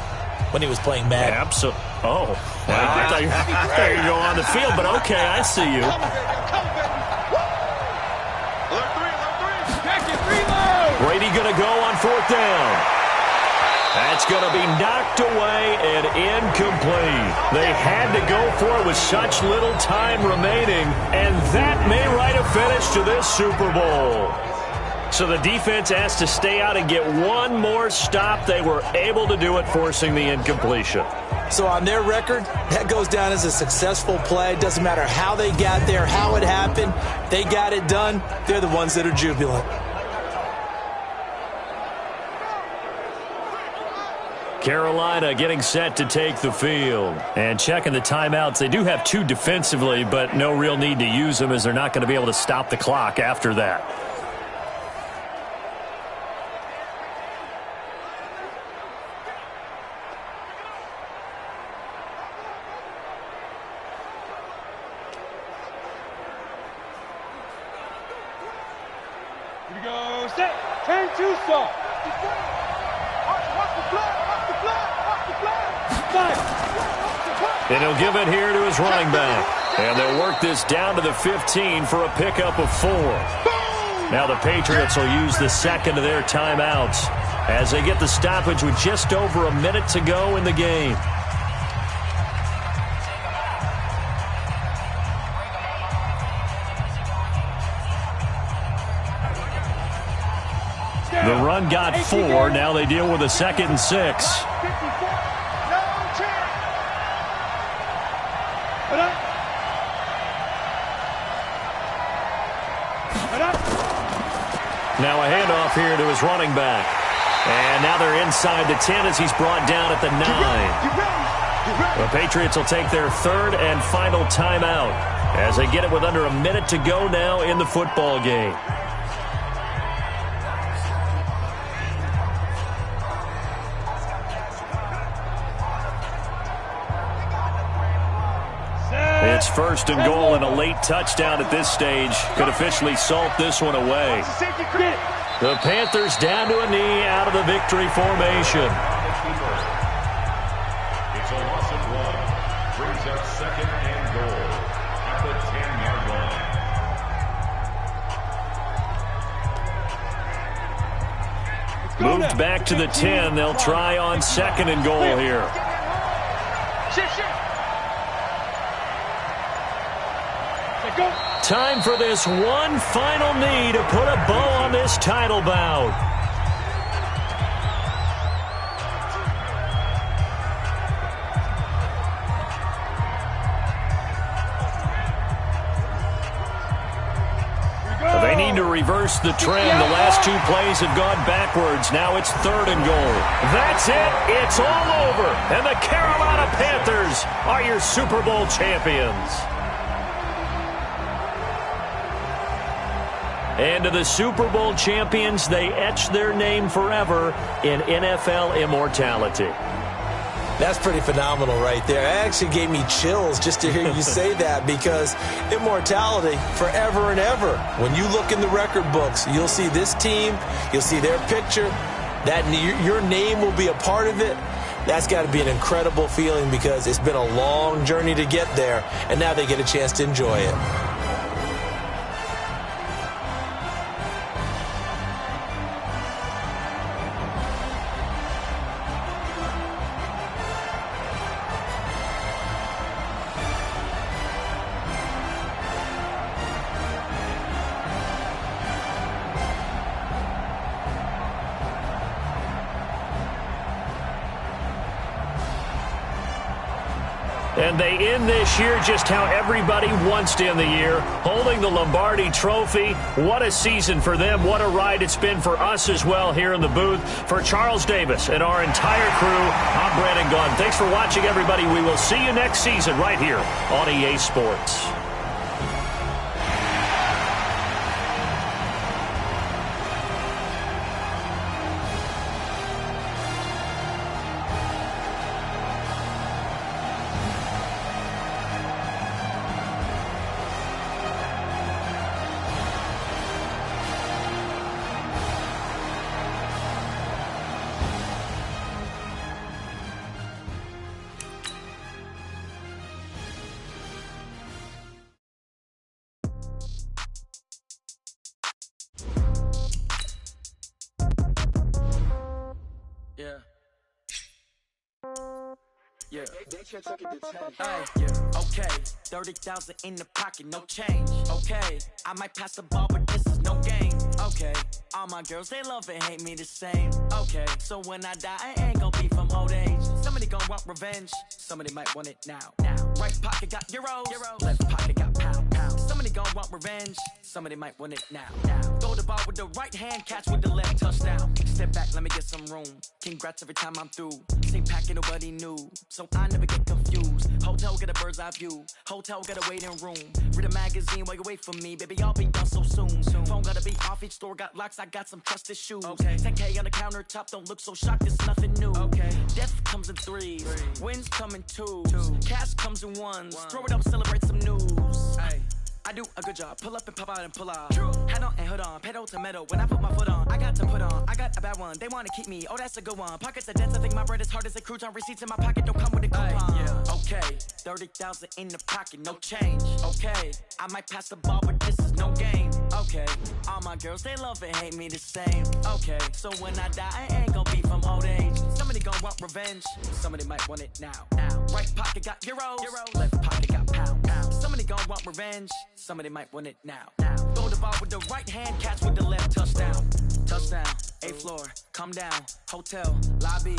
when he was playing Madden. Absolutely. Oh, wow. I thought you go on the field, but okay, I see you. Brady going to go on 4th down. That's going to be knocked away and incomplete. They had to go for it with such little time remaining, and that may write a finish to this Super Bowl. So the defense has to stay out and get one more stop. They were able to do it, forcing the incompletion. So on their record, that goes down as a successful play. Doesn't matter how they got there, how it happened. They got it done. They're the ones that are jubilant. Carolina getting set to take the field. And checking the timeouts. They do have 2 defensively, but no real need to use them, as they're not going to be able to stop the clock after that. Here we go. Set. Turn to stop. And he'll give it here to his running back. And they'll work this down to the 15 for a pickup of 4. Now the Patriots will use the second of their timeouts as they get the stoppage with just over a minute to go in the game. The run got 4. Now they deal with a 2nd and 6. Now a handoff here to his running back. And now they're inside the 10 as he's brought down at the 9. The Patriots will take their 3rd and final timeout as they get it with under a minute to go now in the football game. It's 1st and goal, and a late touchdown at this stage could officially salt this one away. The Panthers down to a knee out of the victory formation. It's a loss of 1. Brings up 2nd and goal at the 10-yard line. Moved back to the 10. They'll try on 2nd and goal here. Time for this one final knee to put a bow on this title bout. They need to reverse the trend. The last 2 plays have gone backwards. Now it's 3rd and goal. That's it. It's all over. And the Carolina Panthers are your Super Bowl champions. And to the Super Bowl champions, they etch their name forever in NFL immortality. That's pretty phenomenal right there. It actually gave me chills just to hear you say that, because immortality forever and ever. When you look in the record books, you'll see this team, you'll see their picture, that your name will be a part of it. That's got to be an incredible feeling, because it's been a long journey to get there, and now they get a chance to enjoy it. And they end this year just how everybody wants to end the year, holding the Lombardi Trophy. What a season for them. What a ride it's been for us as well here in the booth. For Charles Davis and our entire crew, I'm Brandon Gaudin. Thanks for watching, everybody. We will see you next season right here on EA Sports. Yeah. Okay, 30,000 in the pocket, no change. Okay, I might pass the ball, but this is no game. Okay, all my girls, they love and hate me the same. Okay, so when I die, I ain't gon' be from old age. Somebody gon' want revenge, somebody might want it now. Right pocket got euros, left pocket got pound. Somebody gon' want revenge, somebody might want it now. Throw the ball with the right hand, catch with the left, touchdown. Step back, let me get some room. Congrats every time I'm through. Same packet, nobody knew, so I never get confused. Hotel get a bird's eye view, hotel got a waiting room. Read a magazine while you wait for me, baby, I'll be done so soon. Phone gotta be off, each store got locks, I got some trusted shoes. 10K on the countertop, don't look so shocked, it's nothing new. Death comes in threes, wins come in twos, cash comes in ones. Throw it up, celebrate some news. I do a good job, pull up and pop out and pull out. Head on and hood on, pedal to metal. When I put my foot on, I got to put on. I got a bad one, they wanna keep me, oh that's a good one. Pockets are dense, I think my bread is hard as a crouton. Receipts in my pocket don't come with a coupon. Okay, 30,000 in the pocket, no change. Okay, I might pass the ball, but this is no game. Okay, all my girls, they love and hate me the same. Okay, so when I die, I ain't gon' be from old age. Somebody gon' want revenge, somebody might want it now. Right pocket got euros, left pocket got pound. Somebody gon' want revenge, somebody might want it now. Throw the ball with the right hand, catch with the left, touchdown. Touchdown, 8th floor, come down, hotel, lobby.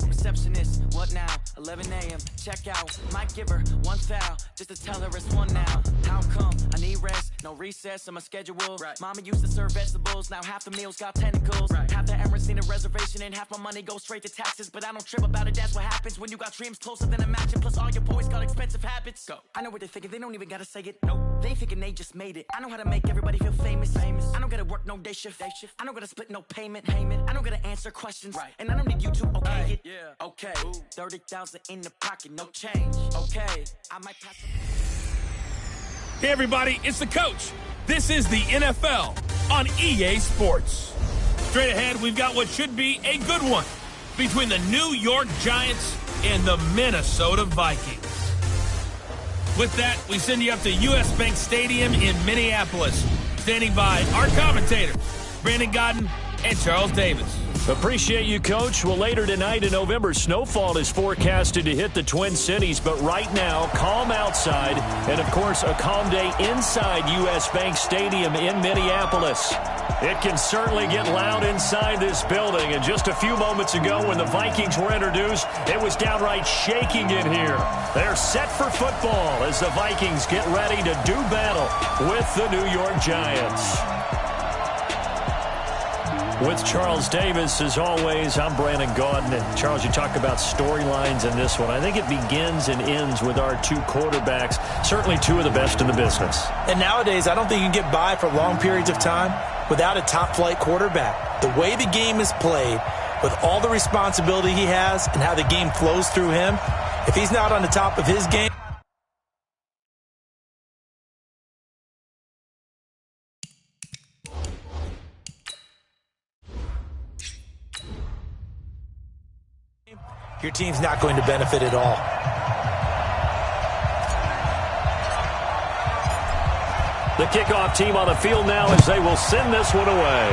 Receptionist, what now? 11 a.m. Check out. Might give her one foul just to tell her it's one now. How come? I need rest, no recess on my schedule. Mama used to serve vegetables, now half the meals got tentacles. Half the errands need a reservation and half my money goes straight to taxes. But I don't trip about it, that's what happens when you got dreams closer than a match. And plus all your boys got expensive habits. Go. I know what they're thinking, they don't even gotta say it. Nope. They thinking they just made it. I know how to make everybody feel famous. I don't gotta work no day shift. I don't gotta split no payment. I don't gotta answer questions. And I don't need you to okay it. Okay, 30,000 in the pocket, no change. Okay, I might pass it. Hey, everybody, it's the coach. This is the NFL on EA Sports. Straight ahead, we've got what should be a good one between the New York Giants and the Minnesota Vikings. With that, we send you up to US Bank Stadium in Minneapolis. Standing by our commentators, Brandon Gaudin and Charles Davis. Appreciate you, Coach. Well, later tonight in November, snowfall is forecasted to hit the Twin Cities, but right now, calm outside, and of course, a calm day inside US Bank Stadium in Minneapolis. It can certainly get loud inside this building, and just a few moments ago when the Vikings were introduced, it was downright shaking in here. They're set for football as the Vikings get ready to do battle with the New York Giants. With Charles Davis, as always, I'm Brandon Gaudin. And Charles, you talk about storylines in this one. I think it begins and ends with our two quarterbacks, certainly two of the best in the business. And nowadays, I don't think you can get by for long periods of time without a top-flight quarterback. The way the game is played, with all the responsibility he has and how the game flows through him, if he's not on the top of his game, your team's not going to benefit at all. The kickoff team on the field now as they will send this one away.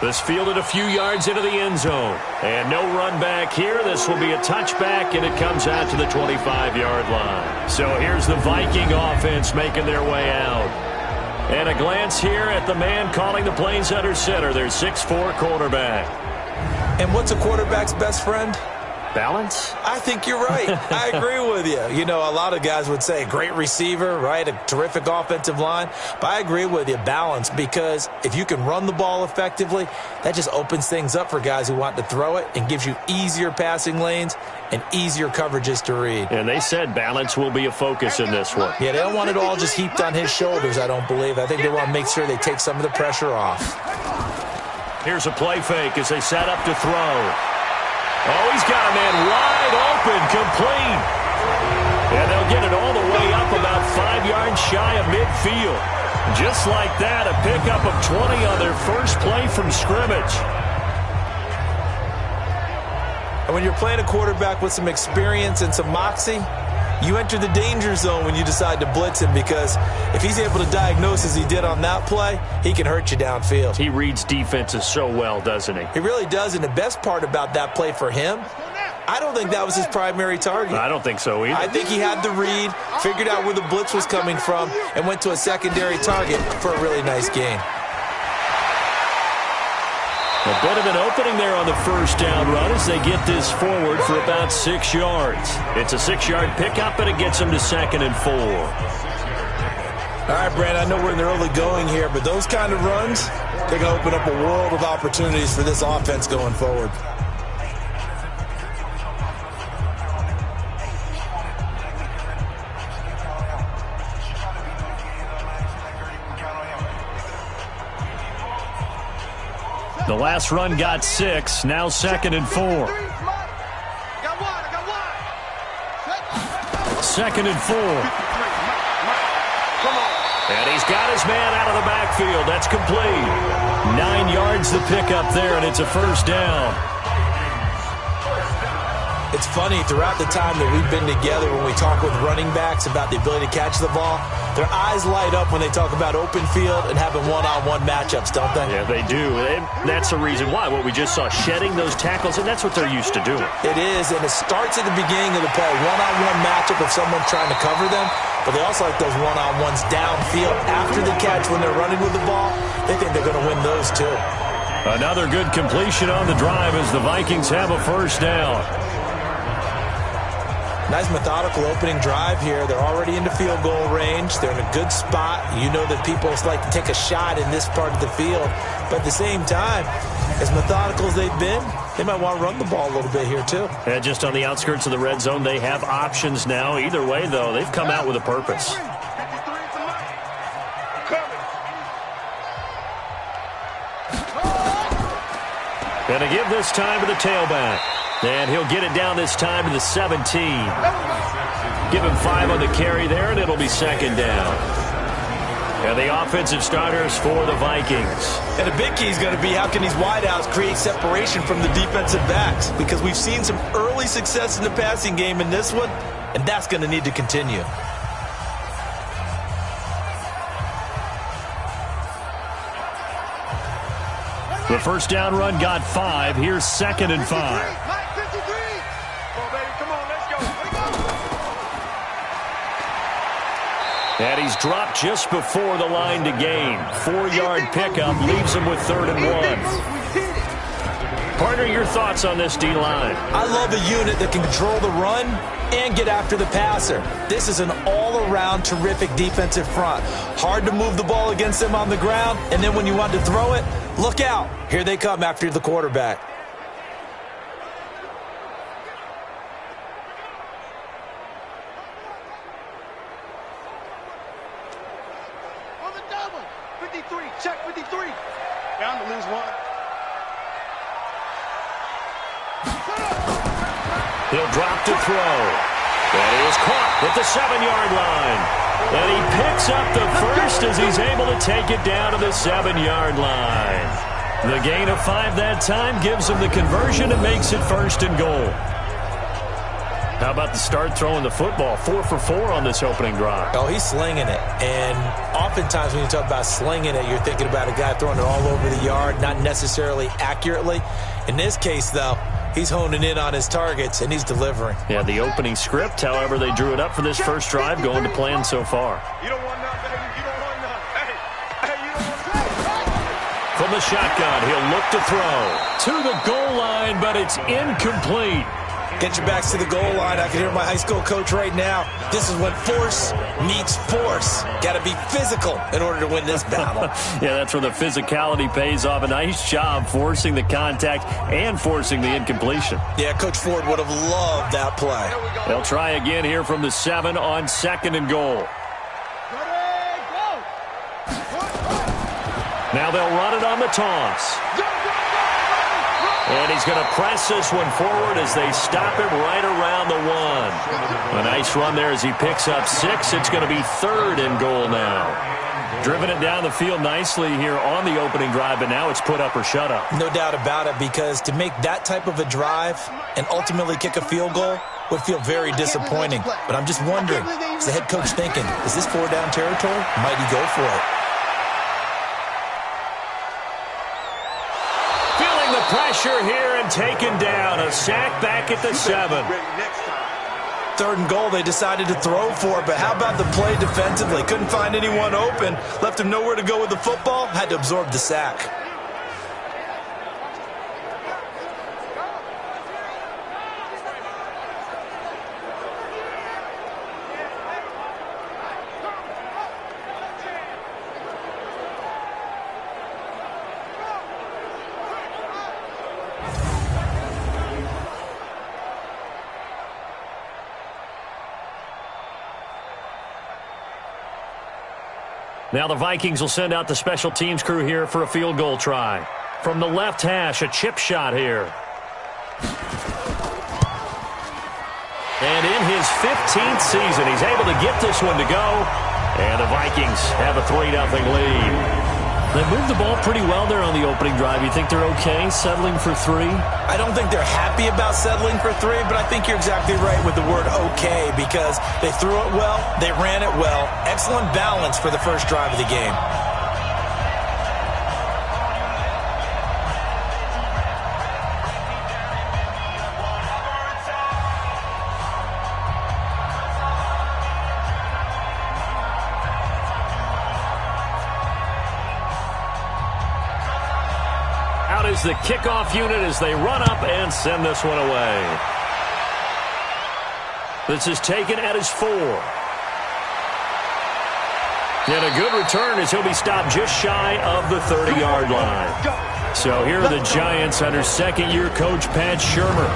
This fielded a few yards into the end zone. And no run back here. This will be a touchback, and it comes out to the 25-yard line. So here's the Viking offense making their way out. And a glance here at the man calling the plays under center, their 6'4" quarterback. And what's a quarterback's best friend? Balance? I think you're right. I agree with you. You know, a lot of guys would say great receiver, right? A terrific offensive line. But I agree with you, balance, because if you can run the ball effectively, that just opens things up for guys who want to throw it and gives you easier passing lanes and easier coverages to read. And they said balance will be a focus in this one. Yeah, they don't want it all just heaped on his shoulders, I don't believe. I think they want to make sure they take some of the pressure off. Here's a play fake as they set up to throw. Oh, he's got a man wide open, complete. And they'll get it all the way up about 5 yards shy of midfield. Just like that, a pickup of 20 on their first play from scrimmage. And when you're playing a quarterback with some experience and some moxie, you enter the danger zone when you decide to blitz him, because if he's able to diagnose as he did on that play, he can hurt you downfield. He reads defenses so well, doesn't he? He really does, and the best part about that play for him, I don't think that was his primary target. I don't think so either. I think he had the read, figured out where the blitz was coming from, and went to a secondary target for a really nice gain. A bit of an opening there on the first down run as they get this forward for about 6 yards. It's a 6-yard pickup, and it gets them to 2nd and 4. All right, Brandon, I know we're in the early going here, but those kind of runs, they're going to open up a world of opportunities for this offense going forward. The last run got 6, now 2nd and 4. 2nd and 4. And he's got his man out of the backfield. That's complete. 9 yards the pickup there, and it's a first down. It's funny, throughout the time that we've been together, when we talk with running backs about the ability to catch the ball, their eyes light up when they talk about open field and having one-on-one matchups, don't they? Yeah, they do. And that's the reason why. What we just saw, shedding those tackles, and that's what they're used to doing. It is, and it starts at the beginning of the play. One-on-one matchup if someone's trying to cover them, but they also like those one-on-ones downfield after the catch when they're running with the ball. They think they're going to win those too. Another good completion on the drive as the Vikings have a first down. Nice methodical opening drive here. They're already into field goal range. They're in a good spot. You know that people like to take a shot in this part of the field. But at the same time, as methodical as they've been, they might want to run the ball a little bit here too. And just on the outskirts of the red zone, they have options now. Either way, though, they've come out with a purpose. Going to give this time to the tailback. And he'll get it down this time to the 17. Give him 5 on the carry there, and it'll be 2nd down. And the offensive starters for the Vikings. And a big key is going to be how can these wideouts create separation from the defensive backs, because we've seen some early success in the passing game in this one, and that's going to need to continue. The first down run got 5. Here's 2nd and 5. And he's dropped just before the line to gain. 4-yard pickup leaves him with 3rd and 1. Partner, your thoughts on this D-line? I love a unit that can control the run and get after the passer. This is an all-around all-around terrific defensive front. Hard to move the ball against them on the ground, and then when you want to throw it, look out. Here they come after the quarterback. On the double. 53. Check 53. Down to lose one. He'll drop to throw. And he is caught at the 7-yard line. And he picks up the first as he's able to take it down to the 7-yard line. The gain of 5 that time gives him the conversion and makes it 1st and goal. How about the start throwing the football? 4 for 4 on this opening drive. Oh, he's slinging it. And oftentimes when you talk about slinging it, you're thinking about a guy throwing it all over the yard, not necessarily accurately. In this case, though, he's honing in on his targets, and he's delivering. Yeah, the opening script, however, they drew it up for this first drive, going to plan so far. You don't want none, baby. You don't want none. Hey, you don't want From the shotgun, he'll look to throw. To the goal line, but it's incomplete. Get your backs to the goal line. I can hear my high school coach right now. This is when force meets force. Got to be physical in order to win this battle. Yeah, that's where the physicality pays off. A nice job forcing the contact and forcing the incompletion. Yeah, Coach Ford would have loved that play. They'll try again here from the 7 on 2nd and goal. Now they'll run it on the toss. And he's going to press this one forward as they stop him right around the 1. A nice run there as he picks up 6. It's going to be 3rd and goal now. Driven it down the field nicely here on the opening drive, but now it's put up or shut up. No doubt about it, because to make that type of a drive and ultimately kick a field goal would feel very disappointing. But I'm just wondering, is the head coach thinking, is this 4-down territory? Might he go for it? Pressure here and taken down. A sack back at the 7. 3rd and goal, they decided to throw for it, but how about the play defensively? Couldn't find anyone open, left him nowhere to go with the football, had to absorb the sack. Now the Vikings will send out the special teams crew here for a field goal try. From the left hash, a chip shot here. And in his 15th season, he's able to get this one to go. And the Vikings have a 3-0 lead. They moved the ball pretty well there on the opening drive. You think they're okay settling for 3? I don't think they're happy about settling for 3, but I think you're exactly right with the word okay, because they threw it well, they ran it well. Excellent balance for the first drive of the game. Is the kickoff unit as they run up and send this one away. This is taken at his 4. And a good return as he'll be stopped just shy of the 30-yard line. So here are the Giants under second-year coach Pat Shurmur.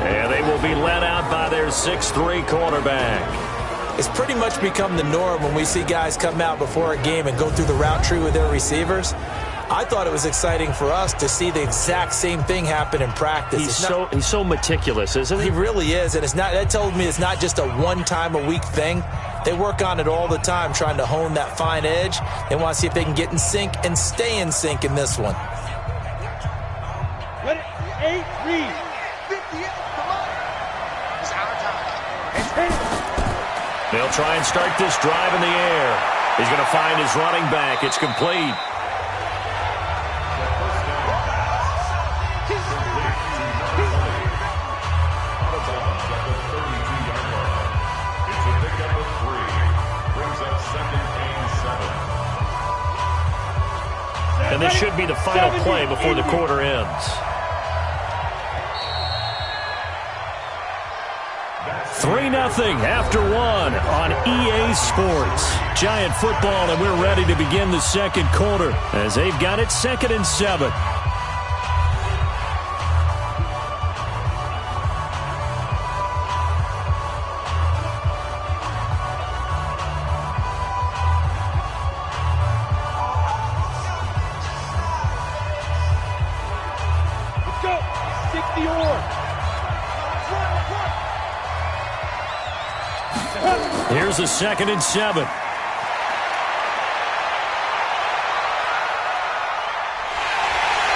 And they will be led out by their 6'3 quarterback. It's pretty much become the norm when we see guys come out before a game and go through the route tree with their receivers. I thought it was exciting for us to see the exact same thing happen in practice. He's so meticulous, isn't he? He really is, and that tells me it's not just a one-time-a-week thing. They work on it all the time, trying to hone that fine edge. They want to see if they can get in sync and stay in sync in this one. 8 read. 58, come on. It's our time. It's hit. They'll try and start this drive in the air. He's going to find his running back. It's complete. And this should be the final play before the quarter ends. 3-0 after one on EA Sports. Giant football, and we're ready to begin the second quarter as they've got it 2nd and 7. Let's go. Stick the oar. Here's a 2nd and 7.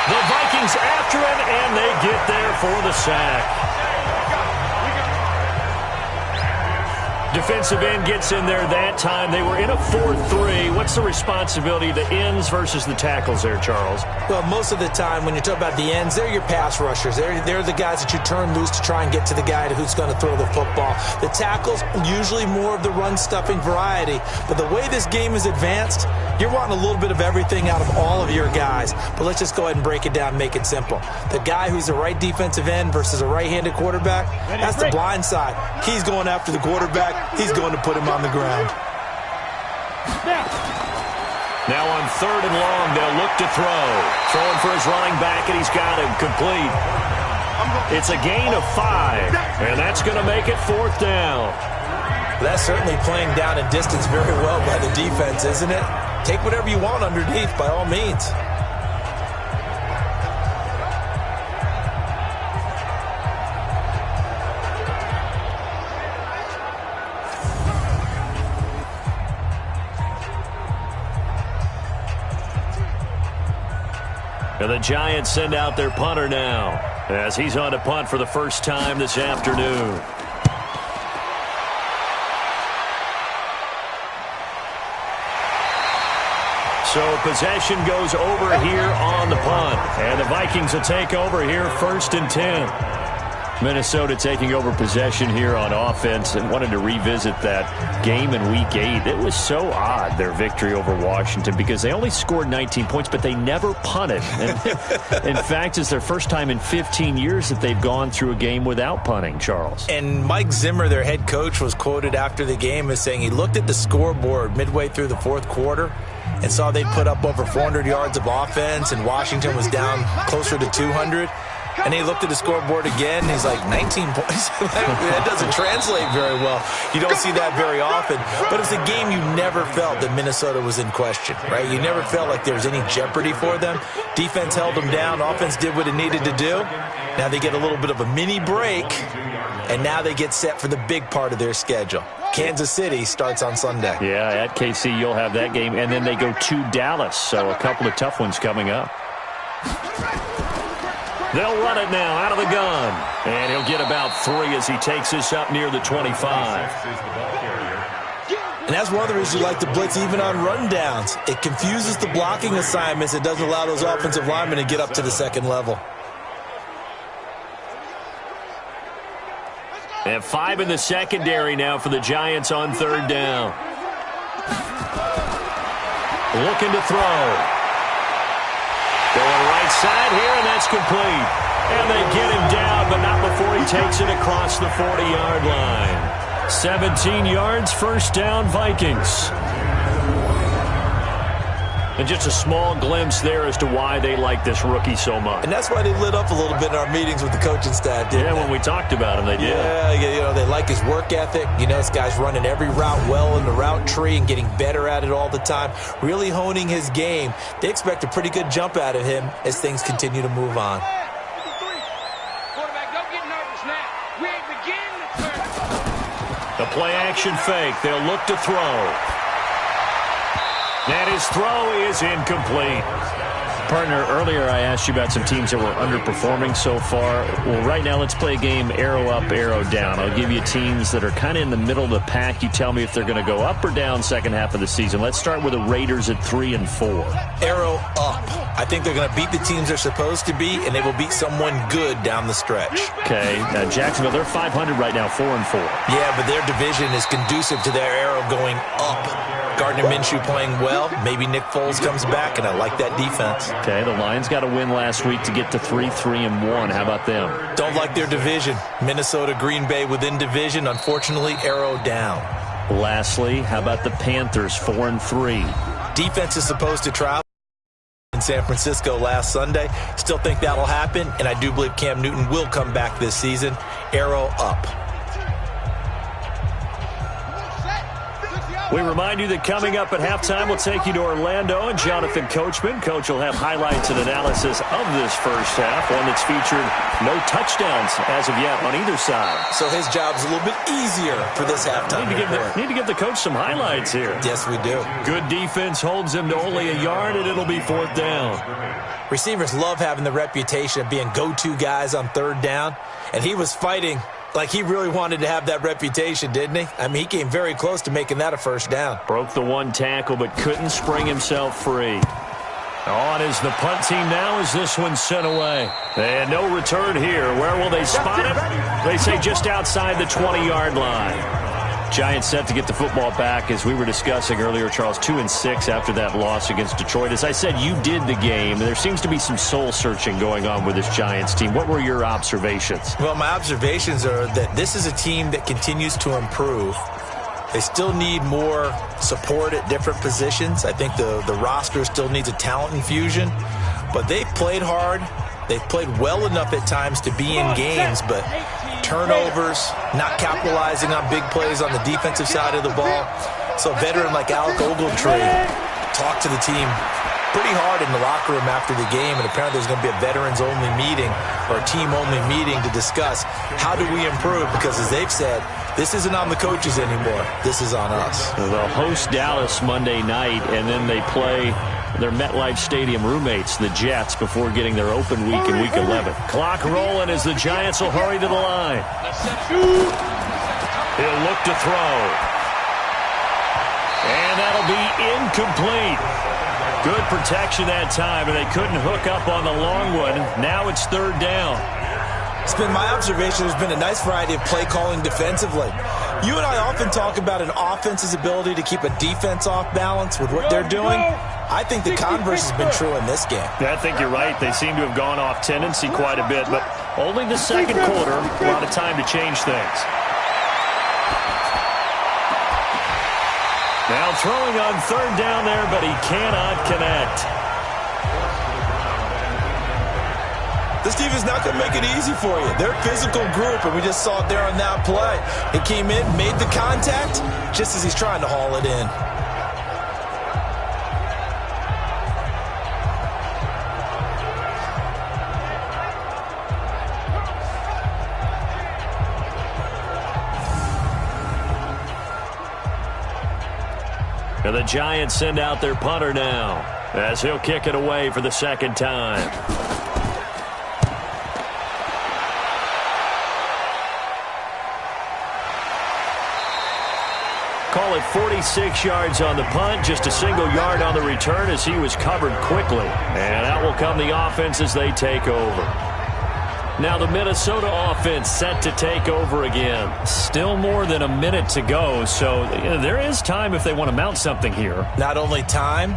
The Vikings after it, and they get there for the sack. Defensive end gets in there that time. They were in a 4-3. What's the responsibility of the ends versus the tackles there, Charles? Well, most of the time when you talk about the ends, they're your pass rushers. They're the guys that you turn loose to try and get to the guy who's going to throw the football. The tackles, usually more of the run-stuffing variety. But the way this game is advanced, you're wanting a little bit of everything out of all of your guys. But let's just go ahead and break it down and make it simple. The guy who's a right defensive end versus a right-handed quarterback, that's the blind side. He's going after the quarterback. He's going to put him on the ground. Now on 3rd and long, they'll look to throw. Throwing for his running back, and he's got him complete. It's a gain of 5, and that's going to make it 4th down. That's certainly playing down in distance very well by the defense, isn't it? Take whatever you want underneath, by all means. And the Giants send out their punter now as he's on to punt for the first time this afternoon. So possession goes over here on the punt. And the Vikings will take over here 1st and 10. Minnesota taking over possession here on offense, and wanted to revisit that game in Week 8. It was so odd, their victory over Washington, because they only scored 19 points, but they never punted. And in fact, it's their first time in 15 years that they've gone through a game without punting, Charles. And Mike Zimmer, their head coach, was quoted after the game as saying he looked at the scoreboard midway through the 4th quarter and saw they'd put up over 400 yards of offense, and Washington was down closer to 200. And he looked at the scoreboard again, and he's like, 19 points? That doesn't translate very well. You don't see that very often. But it's a game you never felt that Minnesota was in question, right? You never felt like there was any jeopardy for them. Defense held them down. Offense did what it needed to do. Now they get a little bit of a mini break, and now they get set for the big part of their schedule. Kansas City starts on Sunday. Yeah, at KC you'll have that game, and then they go to Dallas, so a couple of tough ones coming up. They'll run it now out of the gun, and he'll get about 3 as he takes this up near the 25. And that's one of the reasons you like to blitz even on rundowns. It confuses the blocking assignments. It doesn't allow those offensive linemen to get up to the 2nd level. And 5 in the secondary now for the Giants on 3rd down. Looking to throw. Going right side here, and that's complete. And they get him down, but not before he takes it across the 40-yard line. 17 yards, 1st down, Vikings. And just a small glimpse there as to why they like this rookie so much. And that's why they lit up a little bit in our meetings with the coaching staff, didn't they? When we talked about him, they did. Yeah, they like his work ethic. You know, this guy's running every route well in the route tree and getting better at it all the time, really honing his game. They expect a pretty good jump out of him as things continue to move on. Quarterback, don't get nervous now. We ain't beginning the third. The play-action fake. They'll look to throw. And his throw is incomplete. Partner, earlier I asked you about some teams that were underperforming so far. Well, right now let's play a game arrow up, arrow down. I'll give you teams that are kind of in the middle of the pack. You tell me if they're going to go up or down second half of the season. Let's start with the Raiders at 3-4. Arrow up. I think they're going to beat the teams they're supposed to beat, and they will beat someone good down the stretch. Okay, Jacksonville, they're 500 right now, 4-4. Yeah, but their division is conducive to their arrow going up. Gardner Minshew playing well. Maybe Nick Foles comes back, and I like that defense. Okay, the Lions got a win last week to get to 3-3-1. How about them? Don't like their division. Minnesota, Green Bay within division. Unfortunately, arrow down. Lastly, how about the Panthers, 4-3? Defense is supposed to travel in San Francisco last Sunday. Still think that'll happen, and I do believe Cam Newton will come back this season. Arrow up. We remind you that coming up at halftime, we'll take you to Orlando and Jonathan Coachman. Coach will have highlights and analysis of this first half, one that's featured no touchdowns as of yet on either side. So his job's a little bit easier for this halftime. Need to give the coach some highlights here. Yes, we do. Good defense holds him to only a yard, and it'll be 4th down. Receivers love having the reputation of being go-to guys on 3rd down, and he was fighting like he really wanted to have that reputation, didn't he? I mean, he came very close to making that a 1st down. Broke the 1 tackle, but couldn't spring himself free. On is the punt team now as this one's sent away. And no return here. Where will they spot him? They say just outside the 20-yard line. Giants set to get the football back, as we were discussing earlier, Charles, 2-6 after that loss against Detroit. As I said, you did the game. There seems to be some soul-searching going on with this Giants team. What were your observations? Well, my observations are that this is a team that continues to improve. They still need more support at different positions. I think the roster still needs a talent infusion. But they've played hard. They've played well enough at times to be in games, but turnovers, not capitalizing on big plays on the defensive side of the ball. So a veteran like Alec Ogletree talked to the team pretty hard in the locker room after the game, and apparently there's going to be a veterans-only meeting or a team-only meeting to discuss how do we improve, because as they've said, this isn't on the coaches anymore. This is on us. They'll host Dallas Monday night, and then they play their MetLife Stadium roommates, the Jets, before getting their open week in Week 11. Clock rolling as the Giants will hurry to the line. He'll look to throw. And that'll be incomplete. Good protection that time, and they couldn't hook up on the long one. Now it's 3rd down. It's been my observation. There's been a nice variety of play calling defensively. You and I often talk about an offense's ability to keep a defense off balance with what they're doing. I think the converse has been true in this game. Yeah, I think you're right. They seem to have gone off tendency quite a bit, but only the second quarter, a lot of time to change things. Now throwing on 3rd down there, but he cannot connect. This team is not going to make it easy for you. They're a physical group, and we just saw it there on that play. It came in, made the contact, just as he's trying to haul it in. And the Giants send out their punter now, as he'll kick it away for the 2nd time. Call it 46 yards on the punt, just a single yard on the return as he was covered quickly. And out will come the offense as they take over. Now the Minnesota offense set to take over again. Still more than a minute to go, so there is time if they want to mount something here. Not only time,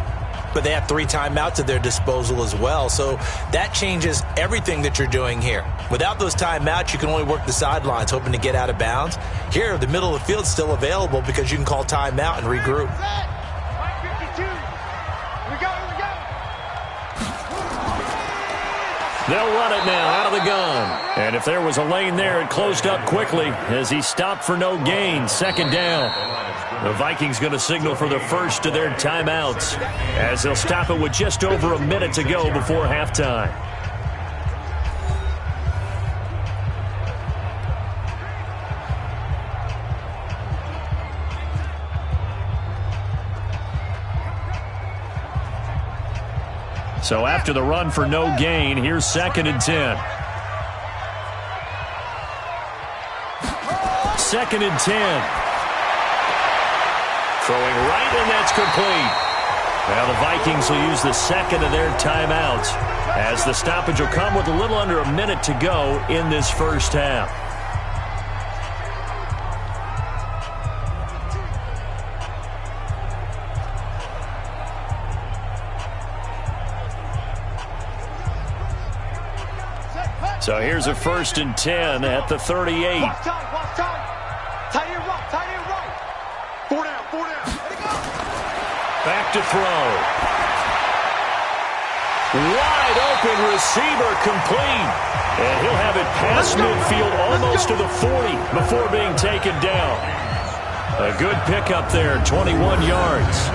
but they have 3 timeouts at their disposal as well. So that changes everything that you're doing here. Without those timeouts, you can only work the sidelines, hoping to get out of bounds. Here, the middle of the field's still available because you can call timeout and regroup. They'll run it now out of the gun. And if there was a lane there, it closed up quickly as he stopped for no gain. 2nd down. The Vikings going to signal for the first of their timeouts as they'll stop it with just over a minute to go before halftime. So after the run for no gain, here's 2nd and 10. 2nd and 10. Throwing right, and that's complete. Now the Vikings will use the 2nd of their timeouts as the stoppage will come with a little under a minute to go in this first half. So here's a 1st and 10 at the 38. Watch time. Tight end right. 4 down. Let it go. Back to throw. Wide open receiver complete. And he'll have it past midfield almost to the 40 before being taken down. A good pickup there, 21 yards.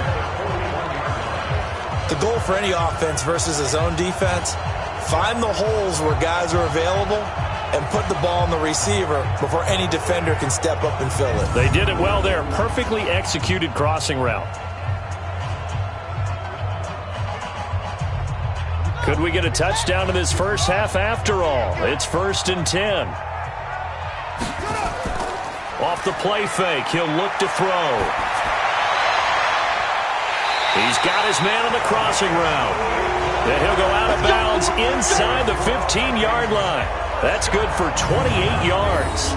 The goal for any offense versus a zone defense, find the holes where guys are available and put the ball on the receiver before any defender can step up and fill it. They did it well there. Perfectly executed crossing route. Could we get a touchdown in this first half after all? It's 1st and 10. Off the play fake, he'll look to throw. He's got his man on the crossing route. Then he'll go out of bounds inside the 15-yard line. That's good for 28 yards.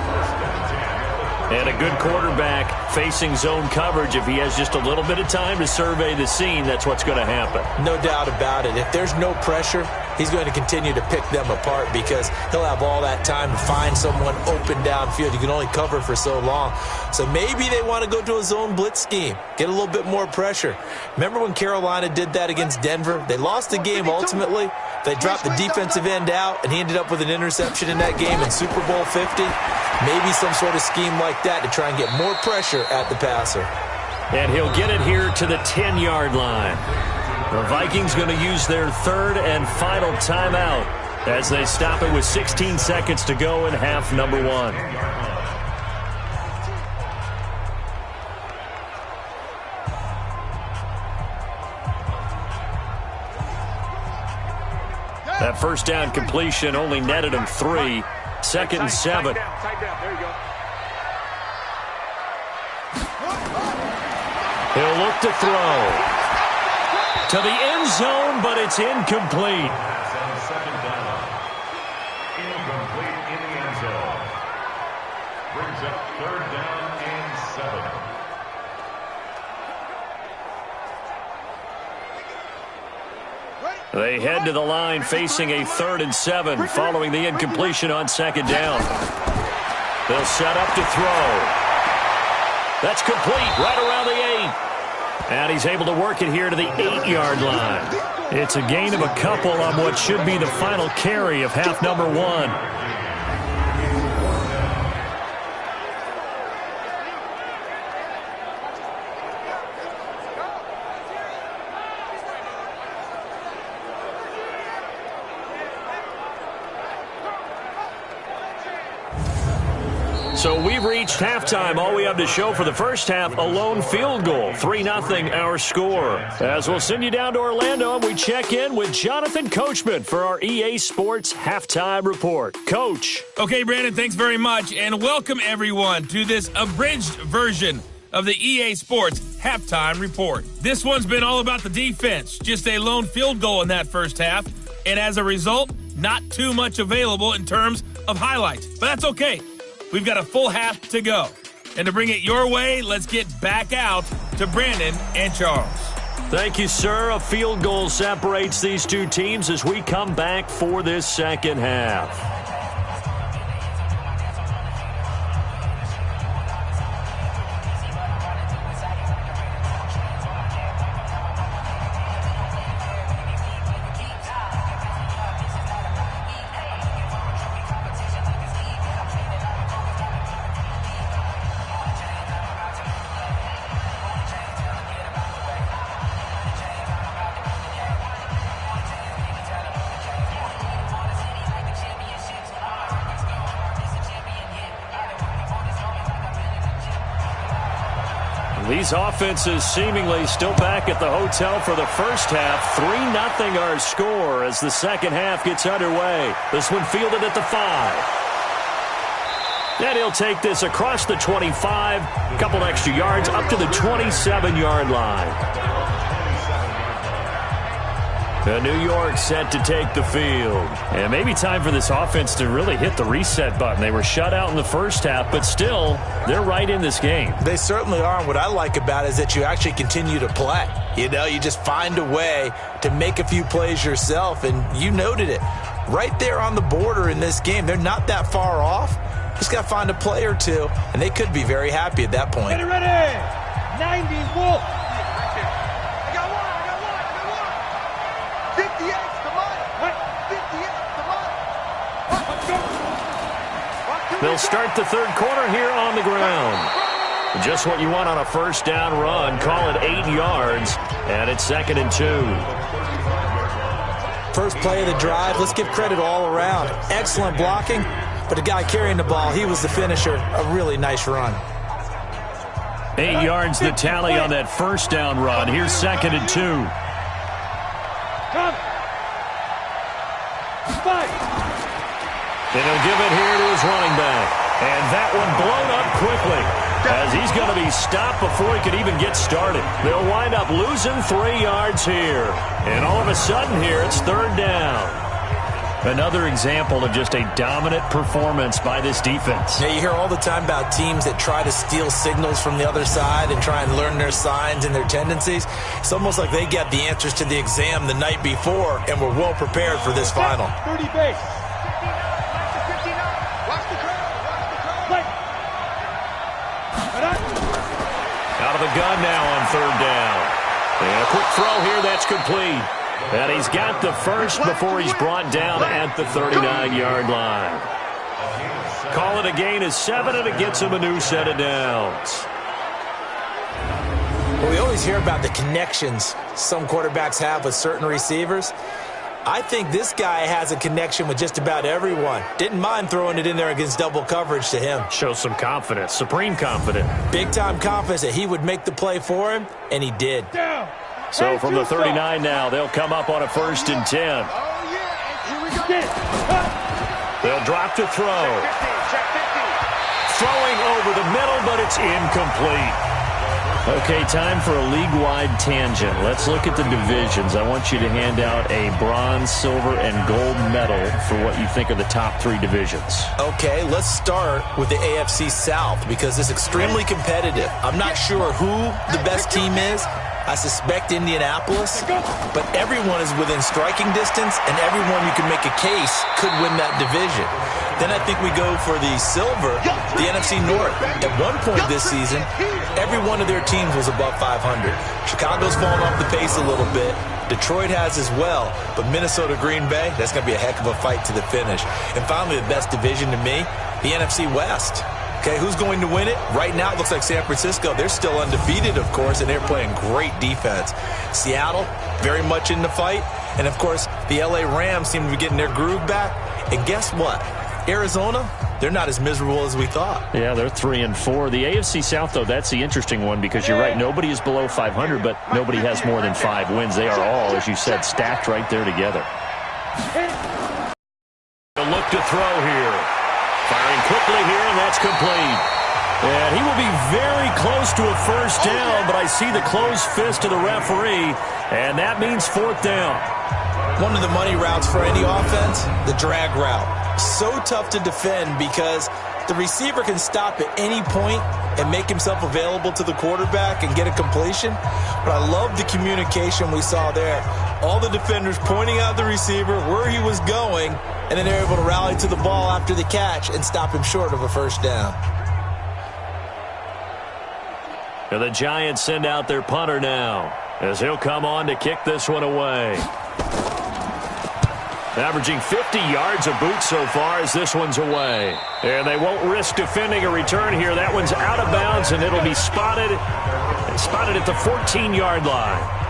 And a good quarterback facing zone coverage. If he has just a little bit of time to survey the scene, that's what's going to happen. No doubt about it. If there's no pressure, he's going to continue to pick them apart because he'll have all that time to find someone open downfield. You can only cover for so long. So maybe they want to go to a zone blitz scheme, get a little bit more pressure. Remember when Carolina did that against Denver? They lost the game ultimately. They dropped the defensive end out, and he ended up with an interception in that game in Super Bowl 50. Maybe some sort of scheme like that to try and get more pressure at the passer. And he'll get it here to the 10-yard line. The Vikings going to use their 3rd and final timeout as they stop it with 16 seconds to go in half number 1. That first down completion only netted him 3. 2nd and 7. Tight down. There you go. He'll look to throw. To the end zone, but it's incomplete. And 2nd down. Incomplete in the end zone. Brings up 3rd down and 7. They head to the line facing a 3rd and 7 following the incompletion on 2nd down. They'll set up to throw. That's complete right around the 8. And he's able to work it here to the 8-yard line. It's a gain of a couple on what should be the final carry of half number 1. So we've reached halftime. All we have to show for the first half, a lone field goal. 3-0 our score. As we'll send you down to Orlando, and we check in with Jonathan Coachman for our EA Sports Halftime Report. Coach. Okay, Brandon, thanks very much. And welcome, everyone, to this abridged version of the EA Sports Halftime Report. This one's been all about the defense. Just a lone field goal in that first half. And as a result, not too much available in terms of highlights. But that's okay. We've got a full half to go. And to bring it your way, let's get back out to Brandon and Charles. Thank you, sir. A field goal separates these two teams as we come back for this second half. These offenses seemingly still back at the hotel for the first half. 3-0 our score as the second half gets underway. This one fielded at the 5. And he'll take this across the 25, a couple extra yards up to the 27-yard line. New York set to take the field. And maybe time for this offense to really hit the reset button. They were shut out in the first half, but still, they're right in this game. They certainly are. And what I like about it is that you actually continue to play. You know, you just find a way to make a few plays yourself, and you noted it. right there on the border in this game. They're not that far off. Just got to find a play or two, and they could be very happy at that point. Ready. 90 Wolf. I got one. 58's the money. 58's the money. They'll start the third quarter here on the ground. Just what you want on a first down run. Call it 8 yards, and it's 2nd and 2. First play of the drive, let's give credit all around. Excellent blocking, but the guy carrying the ball, he was the finisher. A really nice run. 8 yards the tally on that first down run. Here's 2nd and 2. And he'll give it here to his running back. And that one blown up quickly, as he's going to be stopped before he could even get started. They'll wind up losing 3 yards here. And all of a sudden here, it's 3rd down. Another example of just a dominant performance by this defense. Yeah, you hear all the time about teams that try to steal signals from the other side and try and learn their signs and their tendencies. It's almost like they get the answers to the exam the night before and were well prepared for this final. 30 base. Out of the gun now on 3rd down. And a quick throw here, that's complete. And he's got the first before he's brought down at the 39-yard line. Call it a gain of 7, and it gets him a new set of downs. Well, we always hear about the connections some quarterbacks have with certain receivers. I think this guy has a connection with just about everyone. Didn't mind throwing it in there against double coverage to him. Shows some confidence, supreme confidence. Big-time confidence that he would make the play for him, and he did. So from the 39 now, they'll come up on a 1st and 10. They'll drop to throw. Throwing over the middle, but it's incomplete. Okay, time for a league-wide tangent. Let's look at the divisions. I want you to hand out a bronze, silver, and gold medal for what you think are the top 3 divisions. Okay, let's start with the AFC South because it's extremely competitive. I'm not sure who the best team is. I suspect Indianapolis, but everyone is within striking distance, and everyone you can make a case could win that division. Then I think we go for the silver, the NFC North. At one point this season, every one of their teams was above 500. Chicago's fallen off the pace a little bit. Detroit has as well, but Minnesota, Green Bay, that's going to be a heck of a fight to the finish. And finally, the best division to me, the NFC West. Okay, who's going to win it? Right now, it looks like San Francisco. They're still undefeated, of course, and they're playing great defense. Seattle, very much in the fight. And, of course, the L.A. Rams seem to be getting their groove back. And guess what? Arizona, they're not as miserable as we thought. Yeah, they're 3-4. The AFC South, though, that's the interesting one because you're right. Nobody is below 500, but nobody has more than 5 wins. They are all, as you said, stacked right there together. A look to throw here. Firing quickly here, and that's complete. And he will be very close to a first down, but I see the closed fist of the referee, and that means 4th down. One of the money routes for any offense, the drag route. So tough to defend because the receiver can stop at any point and make himself available to the quarterback and get a completion. But I love the communication we saw there. All the defenders pointing out the receiver, where he was going, and then they're able to rally to the ball after the catch and stop him short of a first down. And the Giants send out their punter now as he'll come on to kick this one away. Averaging 50 yards a boot so far as this one's away. And they won't risk defending a return here. That one's out of bounds, and it'll be spotted at the 14-yard line.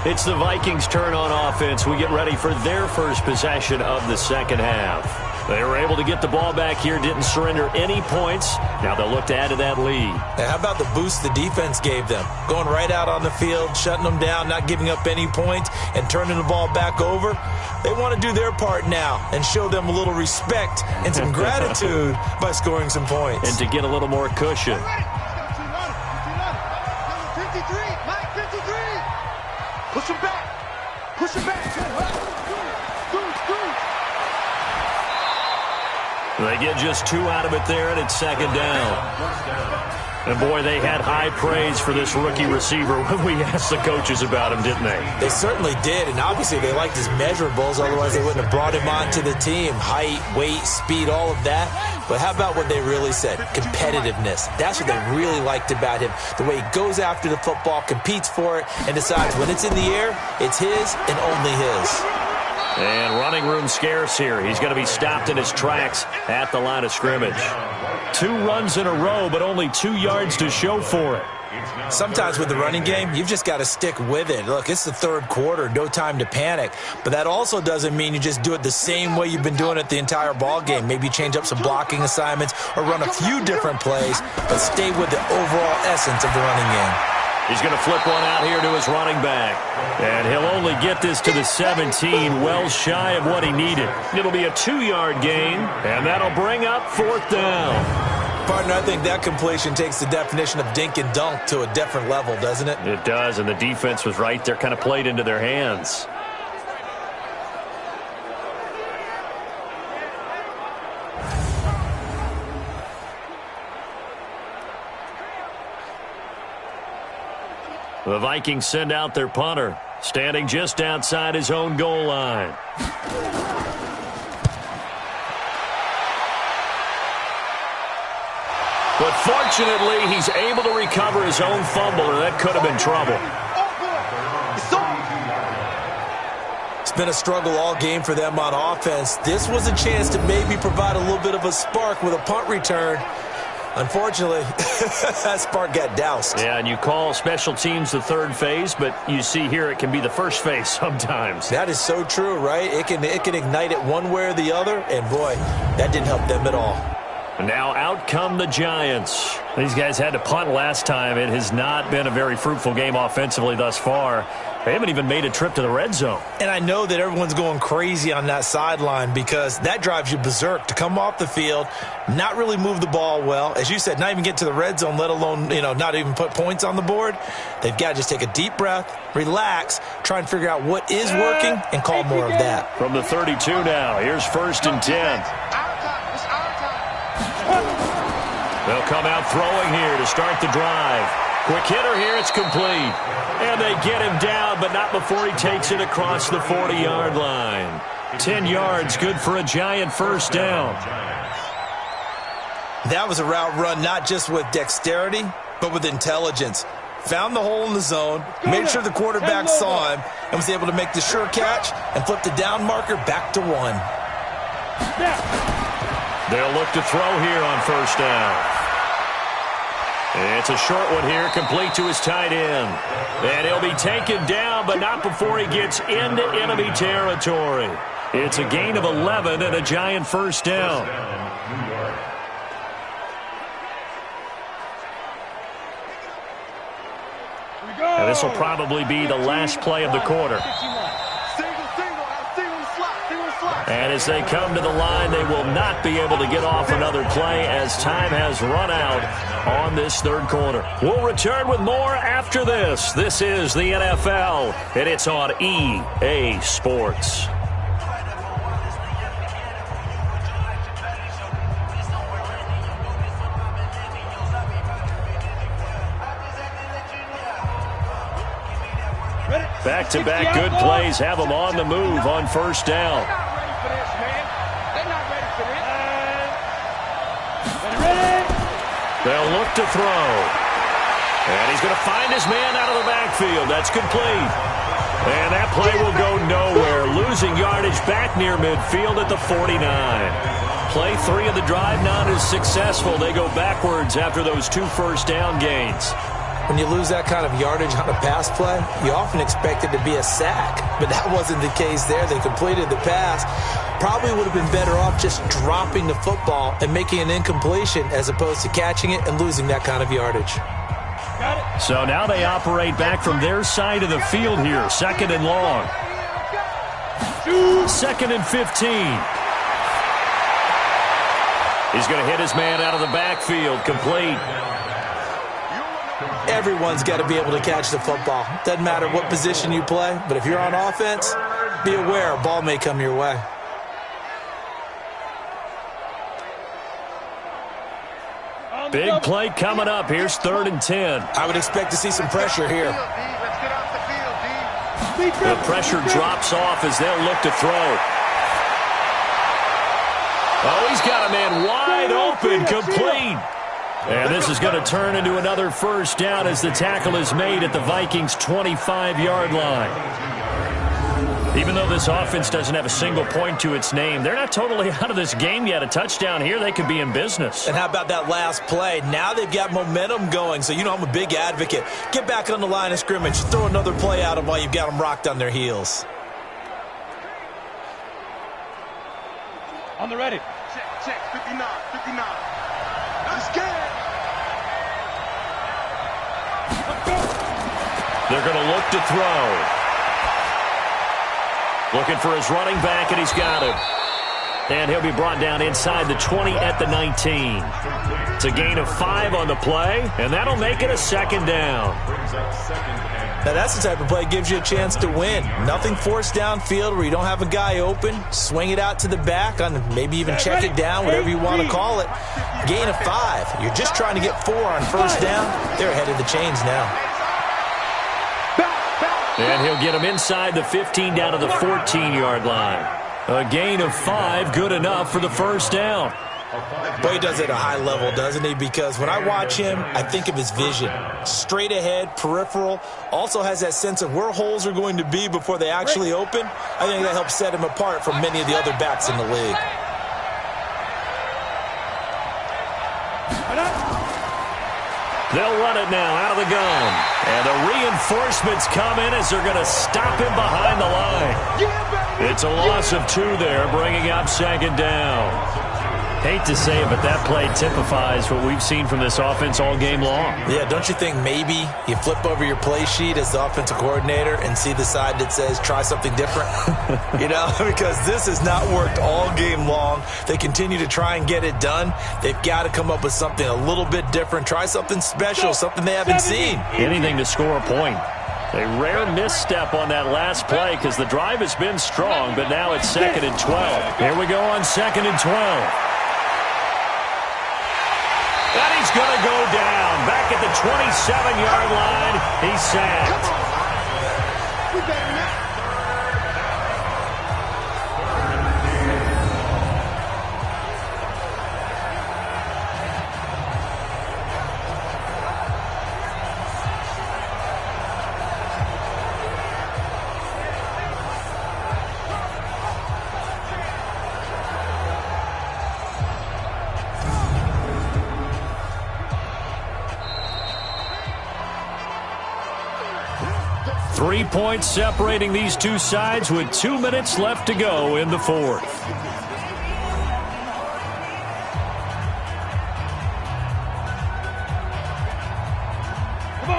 It's the Vikings' turn on offense. We get ready for their first possession of the second half. They were able to get the ball back here, didn't surrender any points. Now they'll look to add to that lead. And how about the boost the defense gave them? Going right out on the field, shutting them down, not giving up any points, and turning the ball back over. They want to do their part now and show them a little respect and some gratitude by scoring some points. And to get a little more cushion. 53, Mike, 53. Push him back. Push him back. They get just 2 out of it there, and it's 2nd down. And, boy, they had high praise for this rookie receiver when we asked the coaches about him, didn't they? They certainly did, and obviously they liked his measurables. Otherwise, they wouldn't have brought him onto the team. Height, weight, speed, all of that. But how about what they really said? Competitiveness. That's what they really liked about him. The way he goes after the football, competes for it, and decides when it's in the air, it's his and only his. And running room scarce here. He's going to be stopped in his tracks at the line of scrimmage. 2 runs in a row, but only 2 yards to show for it. Sometimes with the running game, you've just got to stick with it. Look, it's the third quarter, no time to panic. But that also doesn't mean you just do it the same way you've been doing it the entire ball game. Maybe change up some blocking assignments or run a few different plays, but stay with the overall essence of the running game. He's going to flip one out here to his running back. And he'll only get this to the 17, well shy of what he needed. It'll be a 2-yard gain, and that'll bring up 4th down. Partner, I think that completion takes the definition of dink and dunk to a different level, doesn't it? It does, and the defense was right there, kind of played into their hands. The Vikings send out their punter, standing just outside his own goal line. But fortunately, he's able to recover his own fumble, or that could have been trouble. It's been a struggle all game for them on offense. This was a chance to maybe provide a little bit of a spark with a punt return. Unfortunately, that spark got doused. Yeah, and you call special teams the third phase, but you see here it can be the first phase sometimes. That is so true, right? It can ignite it one way or the other, and boy, that didn't help them at all. And now out come the Giants. These guys had to punt last time. It has not been a very fruitful game offensively thus far. They haven't even made a trip to the red zone. And I know that everyone's going crazy on that sideline because that drives you berserk to come off the field, not really move the ball well. As you said, not even get to the red zone, let alone, not even put points on the board. They've got to just take a deep breath, relax, try and figure out what is working, and call more of that. From the 32 now, here's 1st and 10. They'll come out throwing here to start the drive. Quick hitter here, it's complete. And they get him down, but not before he takes it across the 40-yard line. 10 yards, good for a Giant 1st down. That was a route run not just with dexterity, but with intelligence. Found the hole in the zone, made sure the quarterback saw him, and was able to make the sure catch and flip the down marker back to 1. They'll look to throw here on 1st down. It's a short one here, complete to his tight end. And he'll be taken down, but not before he gets into enemy territory. It's a gain of 11 and a Giant 1st down. And this will probably be the last play of the quarter. And as they come to the line, they will not be able to get off another play as time has run out on this 3rd quarter. We'll return with more after this. This is the NFL, and it's on EA Sports. Back-to-back good plays have them on the move on 1st down. They'll look to throw. And he's going to find his man out of the backfield. That's complete. And that play will go nowhere. Losing yardage back near midfield at the 49. Play 3 of the drive not as successful. They go backwards after those 2 1st down gains. When you lose that kind of yardage on a pass play, you often expect it to be a sack. But that wasn't the case there. They completed the pass. Probably would have been better off just dropping the football and making an incompletion as opposed to catching it and losing that kind of yardage. So now they operate back from their side of the field here. 2nd and long. 2nd and 15. He's going to hit his man out of the backfield. Complete. Everyone's got to be able to catch the football. Doesn't matter what position you play, but if you're on offense, be aware a ball may come your way. Big play coming up. Here's 3rd and 10. I would expect to see some pressure here. The pressure drops off as they'll look to throw. Oh, he's got a man wide open, complete. And this is going to turn into another 1st down as the tackle is made at the Vikings' 25-yard line. Even though this offense doesn't have a single point to its name, they're not totally out of this game yet. A touchdown here, they could be in business. And how about that last play? Now they've got momentum going, so you know I'm a big advocate. Get back on the line of scrimmage. Throw another play at them while you've got them rocked on their heels. On the ready. Check, 59. Let's get it. They're going to look to throw. Looking for his running back, and he's got him. And he'll be brought down inside the 20 at the 19. It's a gain of 5 on the play, and that'll make it a 2nd down. Now that's the type of play that gives you a chance to win. Nothing forced downfield where you don't have a guy open. Swing it out to the back, on maybe even check it down, whatever you want to call it. Gain of 5. You're just trying to get 4 on 1st down. They're ahead of the chains now. And he'll get him inside the 15 down to the 14-yard line. A gain of 5, good enough for the 1st down. Boy, he does it at a high level, doesn't he? Because when I watch him, I think of his vision. Straight ahead, peripheral. Also has that sense of where holes are going to be before they actually open. I think that helps set him apart from many of the other backs in the league. They'll run it now out of the gun. And the reinforcements come in as they're going to stop him behind the line. It's a loss of 2 there, bringing up 2nd down. Hate to say it, but that play typifies what we've seen from this offense all game long. Yeah, don't you think maybe you flip over your play sheet as the offensive coordinator and see the side that says try something different? You know, because this has not worked all game long. They continue to try and get it done. They've got to come up with something a little bit different. Try something special, something they haven't seen. Anything to score a point. A rare misstep on that last play because the drive has been strong, but now it's 2nd and 12. Here we go on 2nd and 12. And he's going to go down. Back at the 27-yard line. He's sacked. We better not. 3 points separating these two sides with 2 minutes left to go in the 4th.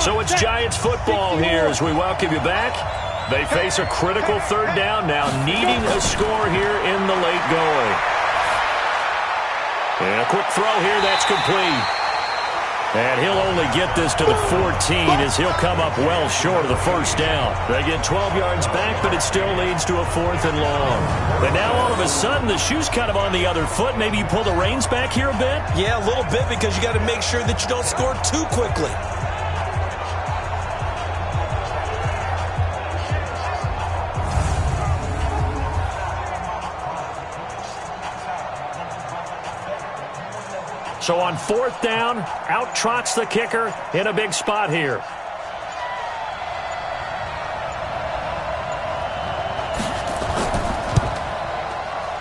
So it's Giants football here as we welcome you back. They face a critical 3rd down now, needing a score here in the late going. And a quick throw here, that's complete. And he'll only get this to the 14 as he'll come up well short of the 1st down. They get 12 yards back, but it still leads to a 4th and long. And now all of a sudden the shoe's kind of on the other foot. Maybe you pull the reins back here a bit? Yeah, a little bit because you got to make sure that you don't score too quickly. So on 4th down, out trots the kicker in a big spot here.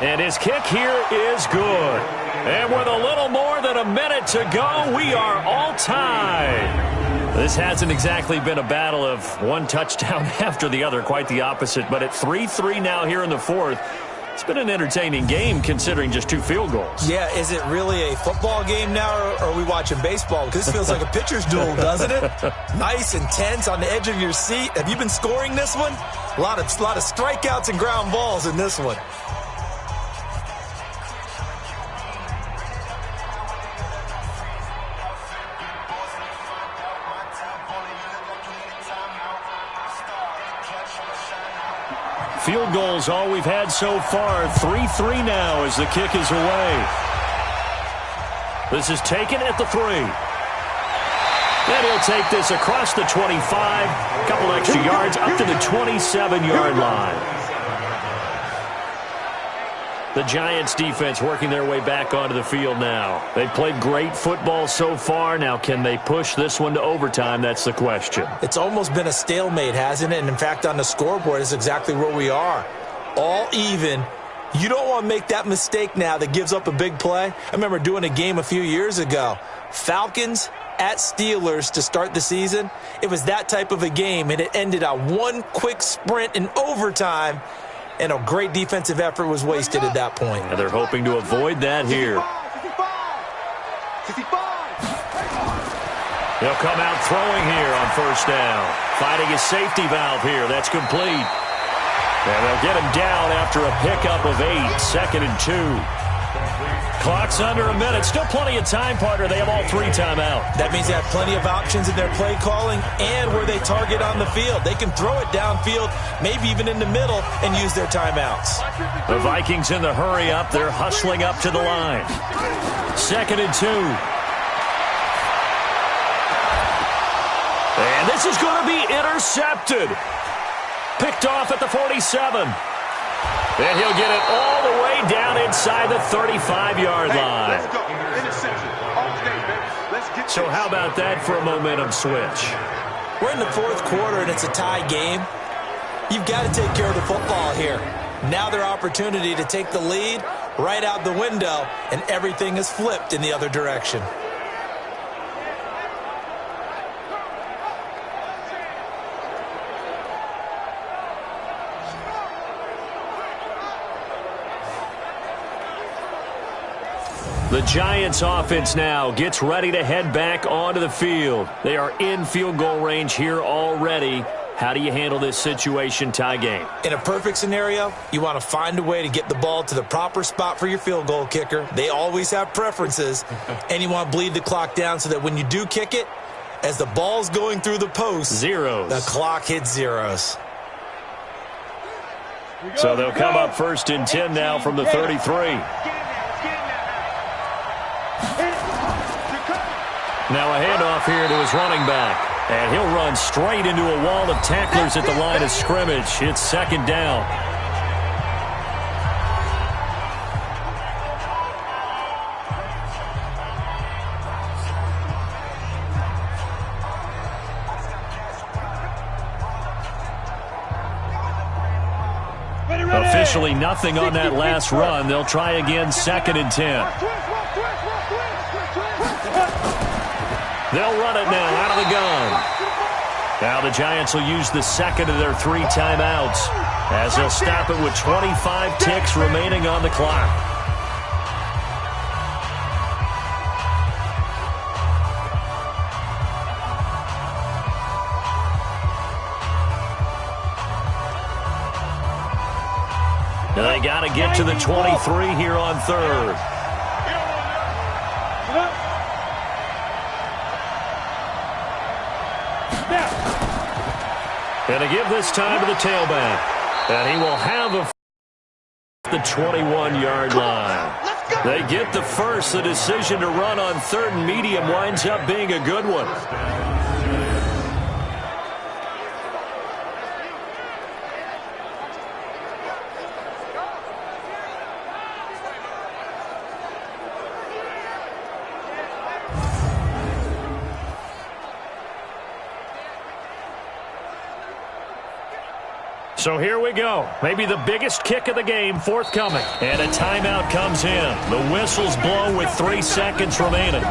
And his kick here is good. And with a little more than a minute to go, we are all tied. This hasn't exactly been a battle of one touchdown after the other, quite the opposite. But at 3-3 now here in the 4th, it's been an entertaining game considering just 2 field goals. Yeah, is it really a football game now, or are we watching baseball? Because this feels like a pitcher's duel, doesn't it? Nice and tense on the edge of your seat. Have you been scoring this one? A lot of strikeouts and ground balls in this one. Field goals all we've had so far. 3-3 now as the kick is away. This is taken at the 3. And he'll take this across the 25, a couple extra yards up to the 27-yard line. The Giants defense working their way back onto the field now. They've played great football so far. Now, can they push this one to overtime? That's the question. It's almost been a stalemate, hasn't it? And in fact, on the scoreboard is exactly where we are. All even. You don't want to make that mistake now that gives up a big play. I remember doing a game a few years ago. Falcons at Steelers to start the season. It was that type of a game, and it ended on one quick sprint in overtime. And a great defensive effort was wasted at that point. And they're hoping to avoid that here. He'll come out throwing here on first down. Finding his safety valve here. That's complete. And they'll get him down after a pickup of 8. 2nd and 2. Clock's under a minute. Still plenty of time, partner. They have all 3 timeouts. That means they have plenty of options in their play calling and where they target on the field. They can throw it downfield, maybe even in the middle, and use their timeouts. The Vikings in the hurry up. They're hustling up to the line. 2nd and 2. And this is going to be intercepted. Picked off at the 47. And he'll get it all the way down inside the 35-yard line. Let's go. Interception. All day, baby. Let's get So how about that for a momentum switch? We're in the 4th quarter, and it's a tie game. You've got to take care of the football here. Now their opportunity to take the lead right out the window, and everything is flipped in the other direction. The Giants offense now gets ready to head back onto the field. They are in field goal range here already. How do you handle this situation, tie game? In a perfect scenario, you want to find a way to get the ball to the proper spot for your field goal kicker. They always have preferences. And you want to bleed the clock down so that when you do kick it, as the ball's going through the post, zeros. The clock hits zeros. So they'll come up 1st and 10 now from the 33. Now a handoff here to his running back. And he'll run straight into a wall of tacklers at the line of scrimmage. It's 2nd down. Officially nothing on that last run. They'll try again 2nd and 10. They'll run it now out of the gun. Now the Giants will use the 2nd of their 3 timeouts as they'll stop it with 25 ticks remaining on the clock. Now they got to get to the 23 here on 3rd. And to give this time to the tailback. And he will have the 21-yard line. They get the first. The decision to run on 3rd and medium winds up being a good one. So here we go. Maybe the biggest kick of the game forthcoming. And a timeout comes in. The whistles blow with 3 seconds remaining.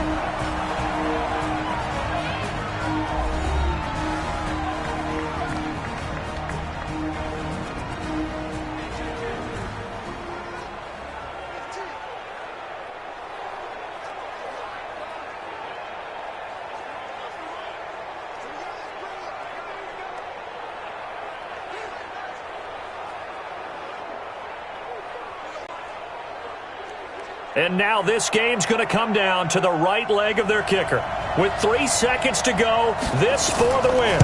And now this game's going to come down to the right leg of their kicker. With 3 seconds to go, this for the win.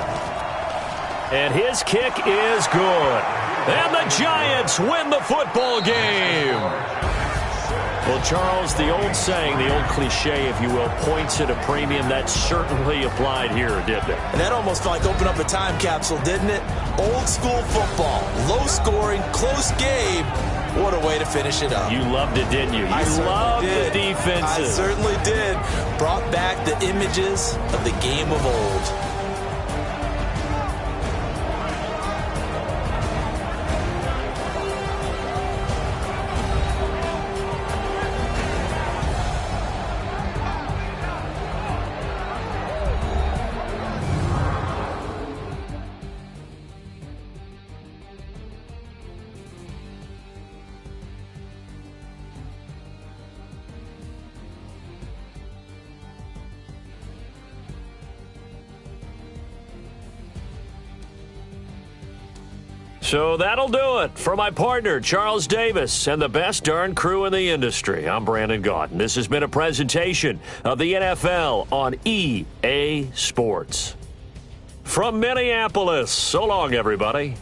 And his kick is good. And the Giants win the football game. Well, Charles, the old saying, the old cliche, if you will, points at a premium, that certainly applied here, didn't it? And that almost felt like opened up a time capsule, didn't it? Old school football, low scoring, close game. What a way to finish it up. You loved it, didn't you? You loved the defenses. I certainly did. Brought back the images of the game of old. So that'll do it for my partner, Charles Davis, and the best darn crew in the industry. I'm Brandon Gaudin. This has been a presentation of the NFL on EA Sports. From Minneapolis, so long, everybody.